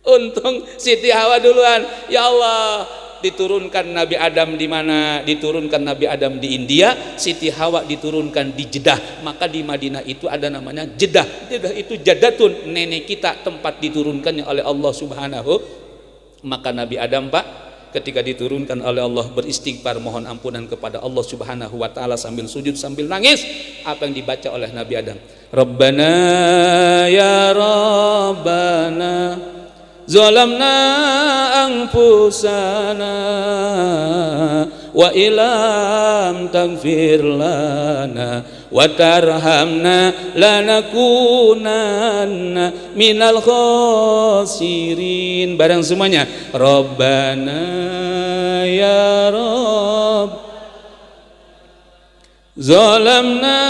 Untung Siti Hawa duluan. Ya Allah, diturunkan Nabi Adam di mana? Diturunkan Nabi Adam di India, Siti Hawa diturunkan di Jeddah. Maka di Madinah itu ada namanya Jeddah. Jeddah itu Jadatun, nenek kita, tempat diturunkannya oleh Allah subhanahu. Maka Nabi Adam, Pak, ketika diturunkan oleh Allah, beristighfar, mohon ampunan kepada Allah subhanahu wa ta'ala sambil sujud, sambil nangis. Apa yang dibaca oleh Nabi Adam? Rabbana ya Rabbana zalamna anfusana wa ilam taghfir lana wa tarhamna lanakunanna minal khasirin. Bareng semuanya, Rabbana ya Rabb zalamna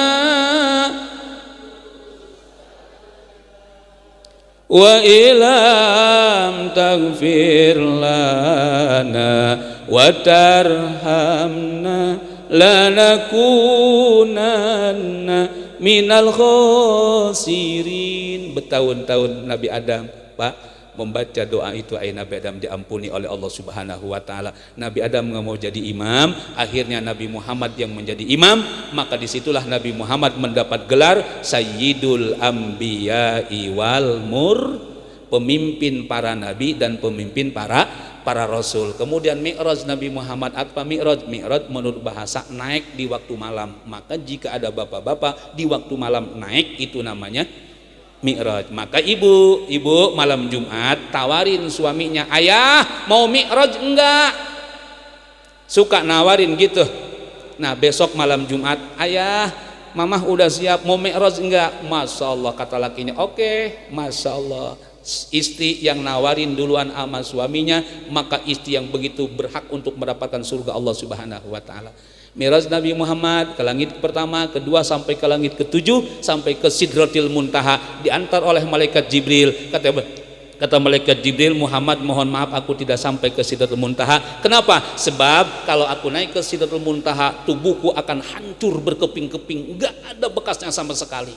wa ilam taghfir lana wa tarhamna lanakunanna minal khasirin. Bertahun-tahun Nabi Adam, Pak, membaca doa itu, Nabi Adam diampuni oleh Allah subhanahu wa ta'ala. Nabi Adam nggak mau jadi imam, akhirnya Nabi Muhammad yang menjadi imam. Maka disitulah Nabi Muhammad mendapat gelar Sayyidul Anbiya'i wal pemimpin para nabi dan pemimpin para rasul. Kemudian Mi'raj Nabi Muhammad. Apa Mi'raj? Mi'raj menurut bahasa naik di waktu malam. Maka jika ada bapak-bapak di waktu malam naik, itu namanya Mi'raj. Maka ibu malam Jumat tawarin suaminya, ayah mau Mi'raj enggak? Suka nawarin gitu. Nah besok malam Jumat, ayah mamah udah siap mau Mi'raj enggak? Masya Allah, kata lakinya, oke, Masya Allah. Istri yang nawarin duluan sama suaminya, maka istri yang begitu berhak untuk mendapatkan surga Allah Subhanahu wa taala. Mi'raj Nabi Muhammad ke langit pertama, kedua sampai ke langit ketujuh, sampai ke Sidratil Muntaha, diantar oleh malaikat Jibril. Kata malaikat Jibril, Muhammad mohon maaf aku tidak sampai ke Sidratul Muntaha. Kenapa? Sebab kalau aku naik ke Sidratul Muntaha, tubuhku akan hancur berkeping-keping, enggak ada bekasnya sama sekali.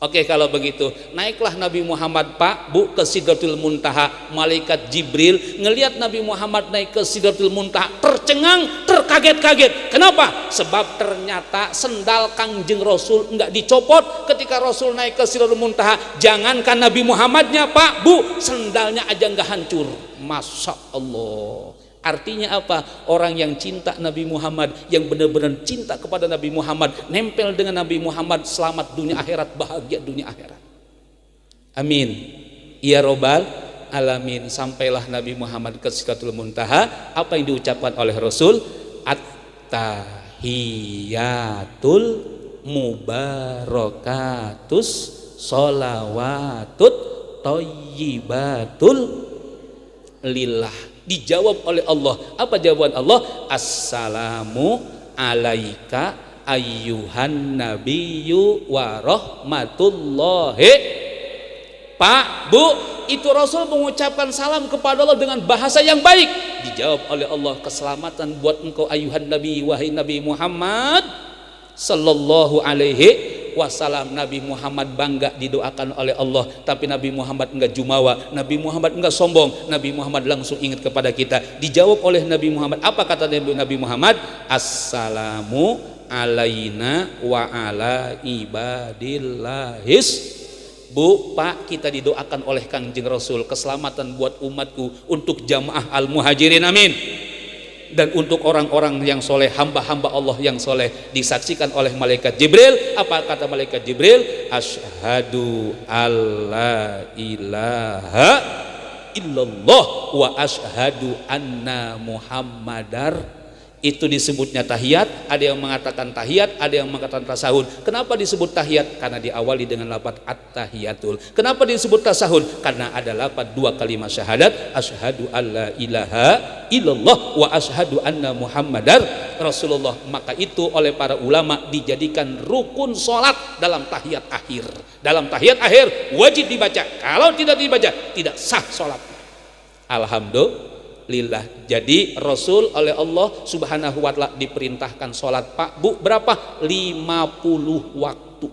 Oke, kalau begitu naiklah Nabi Muhammad Pak Bu ke Sidratul Muntaha. Malaikat Jibril ngelihat Nabi Muhammad naik ke Sidratul Muntaha, tercengang, terkaget-kaget. Kenapa? Sebab ternyata sendal Kangjeng Rasul enggak dicopot ketika Rasul naik ke Sidratul Muntaha. Jangankan Nabi Muhammadnya Pak Bu, sendalnya aja enggak hancur. Masya Allah. Artinya apa? Orang yang cinta Nabi Muhammad, yang benar-benar cinta kepada Nabi Muhammad, nempel dengan Nabi Muhammad, selamat dunia akhirat, bahagia dunia akhirat. Amin ya robbal alamin. Sampailah Nabi Muhammad ke Sidratul Muntaha. Apa yang diucapkan oleh Rasul? At-tahiyatul mubarakatus sholawatut thayyibatul lillah. Dijawab oleh Allah. Apa jawaban Allah? Assalamu alaika ayyuhan nabiyyu wa rahmatullahi. Pak Bu, itu Rasul mengucapkan salam kepada Allah dengan bahasa yang baik. Dijawab oleh Allah, keselamatan buat engkau ayyuhan nabi, wahai Nabi Muhammad sallallahu alaihi wasallam. Nabi Muhammad bangga didoakan oleh Allah, tapi Nabi Muhammad enggak jumawa, Nabi Muhammad enggak sombong, Nabi Muhammad langsung ingat kepada kita. Dijawab oleh Nabi Muhammad, apa kata Nabi Muhammad? Assalamu alaina wa ala ibadillahis. Bu, Pak, kita didoakan oleh Kangjeng Rasul keselamatan buat umatku, untuk jamaah al-muhajirin, amin, dan untuk orang-orang yang soleh, hamba-hamba Allah yang soleh. Disaksikan oleh malaikat Jibril. Apa kata malaikat Jibril? Asyhadu alla ilaha illallah wa asyhadu anna muhammadar. Itu disebutnya tahiyat. Ada yang mengatakan tahiyat, ada yang mengatakan tasahud. Kenapa disebut tahiyat? Karena diawali dengan lafaz at-tahiyatul. Kenapa disebut tasahud? Karena ada lafaz dua kalimat syahadat, asyhadu alla ilaha illallah wa asyhadu anna muhammadar rasulullah. Maka itu oleh para ulama dijadikan rukun sholat dalam tahiyat akhir. Dalam tahiyat akhir wajib dibaca. Kalau tidak dibaca, tidak sah sholat. Alhamdulillah. Jadi Rasul oleh Allah Subhanahu wa ta'ala diperintahkan sholat Pak Bu berapa? 50 waktu.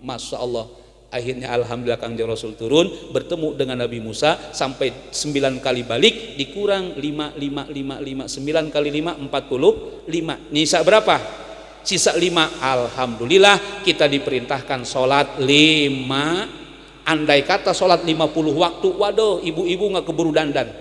Masya Allah. Akhirnya alhamdulillah Kangjeng Rasul turun bertemu dengan Nabi Musa sampai 9 kali balik, dikurang 5 9 kali 5 45. Sisa berapa? Sisa 5. Alhamdulillah kita diperintahkan sholat 5. Andai kata sholat 50 waktu, waduh, ibu-ibu nggak keburu dandan,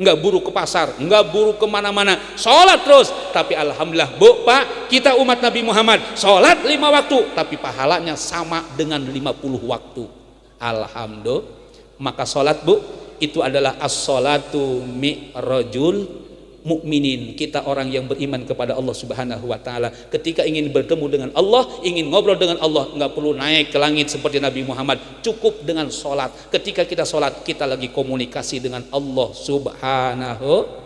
nggak buru ke pasar, nggak buru kemana-mana, sholat terus. Tapi alhamdulillah Bu, Pak, kita umat Nabi Muhammad sholat 5 waktu, tapi pahalanya sama dengan 50 waktu. Alhamdulillah. Maka sholat Bu, itu adalah as-sholatu mi'rajul mukminin. Kita orang yang beriman kepada Allah Subhanahu wa ta'ala, ketika ingin bertemu dengan Allah, ingin ngobrol dengan Allah, nggak perlu naik ke langit seperti Nabi Muhammad, cukup dengan sholat. Ketika kita sholat, kita lagi komunikasi dengan Allah Subhanahu.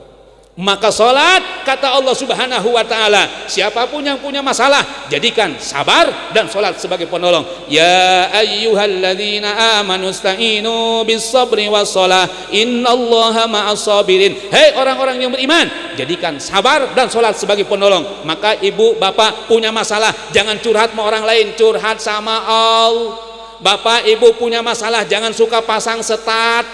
Maka sholat, kata Allah Subhanahu wa ta'ala, siapapun yang punya masalah, jadikan sabar dan sholat sebagai penolong. Ya ayyuhalladzina amanu sta'inu bis sabri was sholah innallaha ma'as sabirin. Hei orang-orang yang beriman, jadikan sabar dan sholat sebagai penolong. Maka ibu bapak punya masalah, jangan curhat sama orang lain, curhat sama Allah. Bapak ibu punya masalah, jangan suka pasang stat.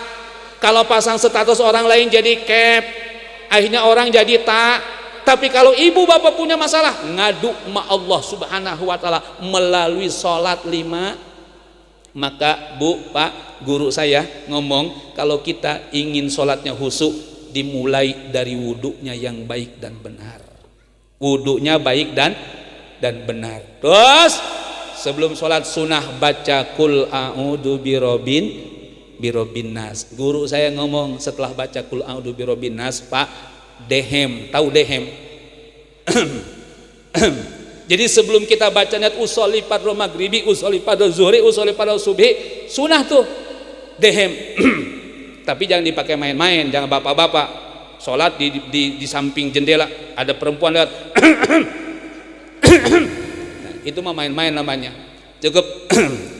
Kalau pasang status orang lain jadi cap, akhirnya orang jadi tak. Tapi kalau ibu bapak punya masalah, ngadu sama Allah Subhanahu wa ta'ala melalui sholat 5. Maka Bu, Pak, guru saya ngomong, kalau kita ingin sholatnya khusyuk, dimulai dari wudhunya yang baik dan benar. Wudhunya baik dan benar. Terus sebelum sholat sunnah baca kul a'udzu birobin nas. Guru saya ngomong setelah baca kul a'udzu birobin nas, Pak, dehem, tahu dehem? Jadi sebelum kita baca niat usolli pada maghribi, usolli pada zuhri, usolli pada subhi, sunnah tuh dehem. Tapi jangan dipakai main-main, jangan bapak-bapak sholat di samping jendela ada perempuan lewat. Nah, itu mah main-main namanya. Cukup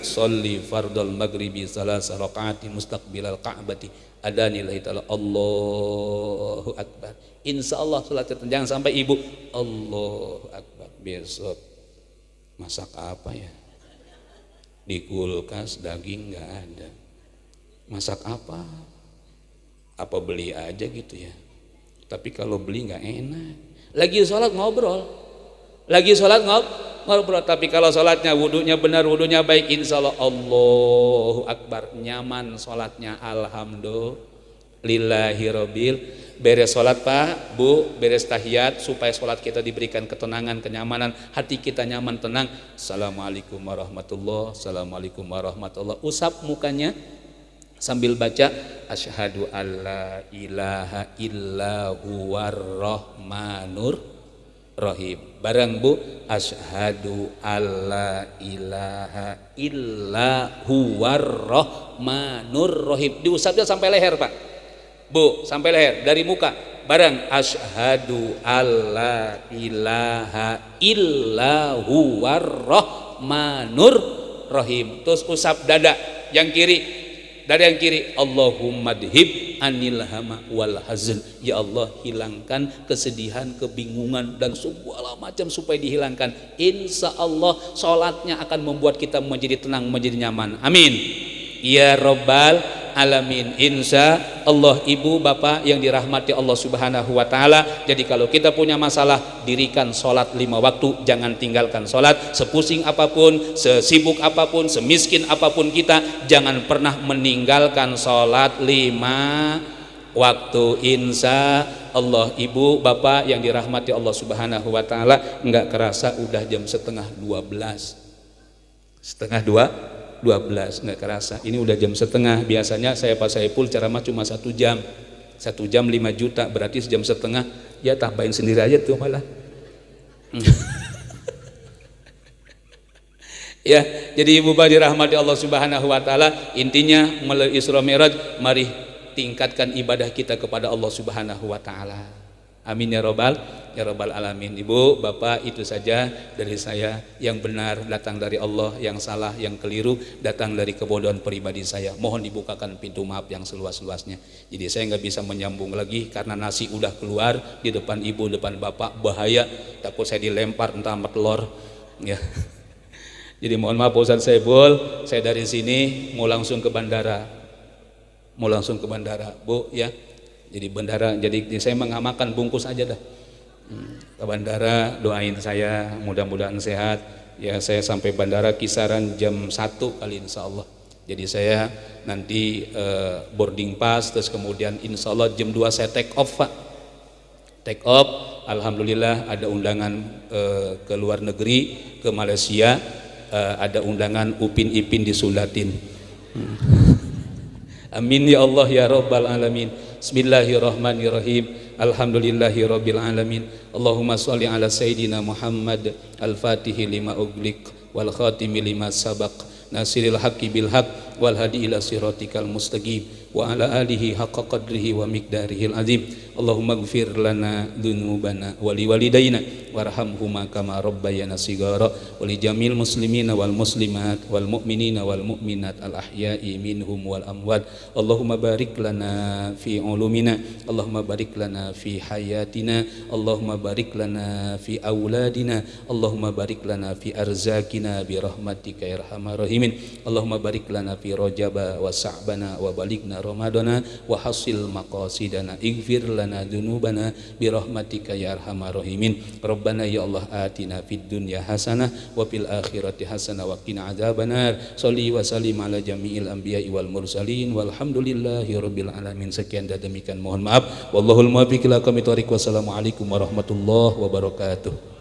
sholli fardal maghribi salasa rakaati mustaqbilal ka'bati adani lillahi ta'ala Allahu akbar. Insyaallah salat jangan sampai ibu Allahu akbar. Besok masak apa ya? Di kulkas daging nggak ada. Masak apa? Apa beli aja gitu ya. Tapi kalau beli nggak enak. Lagi sholat ngobrol. Tapi kalau sholatnya wudunya benar, wudunya baik, insya Allah Allahu akbar, nyaman sholatnya, alhamdulillahirobbil. Beres sholat Pak, Bu, beres tahiyat supaya sholat kita diberikan ketenangan, kenyamanan, hati kita nyaman, tenang. Assalamualaikum warahmatullah, assalamualaikum warahmatullah. Usap mukanya sambil baca asyhadu alla ilaha illa huwar rahmanur rahim. Bareng Bu, asyhadu alla ilaha illa huwar rahmanur rahim. Diusapnya sampai leher Pak. Bu, sampai leher dari muka. Bareng asyhadu alla ilaha illa huwar rahmanur rahim. Terus usap dada yang kiri. Dari yang kiri, Allahumma dhib anil hama wal hazn. Ya Allah, hilangkan kesedihan, kebingungan dan segala macam supaya dihilangkan. Insya Allah sholatnya akan membuat kita menjadi tenang, menjadi nyaman. Amin ya rabbal alamin. Insya Allah ibu bapak yang dirahmati Allah subhanahu wa ta'ala. Jadi kalau kita punya masalah, dirikan sholat 5 waktu, jangan tinggalkan sholat. Sepusing apapun, sesibuk apapun, semiskin apapun kita, jangan pernah meninggalkan sholat 5 waktu. Insya Allah ibu bapak yang dirahmati Allah subhanahu wa ta'ala, enggak kerasa udah jam setengah 12 nggak kerasa. Ini udah jam setengah. Biasanya saya Pak Saiful ceramah cuma 1 jam 5 juta, berarti sejam setengah. Ya tambahin sendiri aja tuh malah. Ya, jadi ibu bapak dirahmati Allah subhanahu wa ta'ala, intinya melalui Isra Mi'raj, mari tingkatkan ibadah kita kepada Allah subhanahu wa ta'ala. Amin ya rabbal alamin. Ibu bapak, itu saja dari saya. Yang benar datang dari Allah, yang salah yang keliru datang dari kebodohan pribadi saya. Mohon dibukakan pintu maaf yang seluas-luasnya. Jadi saya nggak bisa menyambung lagi karena nasi udah keluar di depan ibu, depan bapak, bahaya, takut saya dilempar entah sama telur ya. Jadi mohon maaf Ustaz Saiful, saya dari sini mau langsung ke bandara Bu ya. Jadi bandara, jadi saya mengamakan bungkus aja dah ke bandara. Doain saya mudah-mudahan sehat ya. Saya sampai bandara kisaran jam 1 kali insya Allah. Jadi saya nanti boarding pass, terus kemudian insya Allah jam 2 saya take off Pak. Take off, alhamdulillah ada undangan ke luar negeri, ke Malaysia, ada undangan Upin Ipin di Sulatin. Amin ya Allah ya rabbal alamin. Bismillahirrahmanirrahim. Alhamdulillahirabbil alamin. Allahumma shalli ala sayidina Muhammad al-Fatihi lima ughliq wal khatimi lima sabaq nasiril haqqi bil haqq wal hadi ila siratikal mustaqim wa ala alihi haqqa qadrihi wa miqdarihil azim. Allahumma ighfir lana dzunubana wa liwalidayna warhamhuma kama rabbayana shigara wa li jamil muslimina wal muslimat wal mu'minina wal mu'minat al ahya'i minhum wal amwat. Allahumma barik lana fi ulumina, Allahumma barik lana fi hayatina, Allahumma barik lana fi auladina, Allahumma barik lana fi arzakina bi rahmatika ya arhamar rahimin. Allahumma barik lana fi rajaba wa sa'bana wa balikna ramadana wa hasil maqasidana ighfir lana dzunubana bi rahmatika ya arhamar rahimin. Rabbana ya Allah atina fid dunya hasanah wa fil akhirati hasanah wa qina adzabannar. Shalli wa sallim ala jami'il anbiya'i wal mursalin walhamdulillahi rabbil alamin. Sekian dan demikian, mohon maaf. Wallahul muwaffiq ila aqwamit thoriq. Wassalamualaikum warahmatullahi wabarakatuh.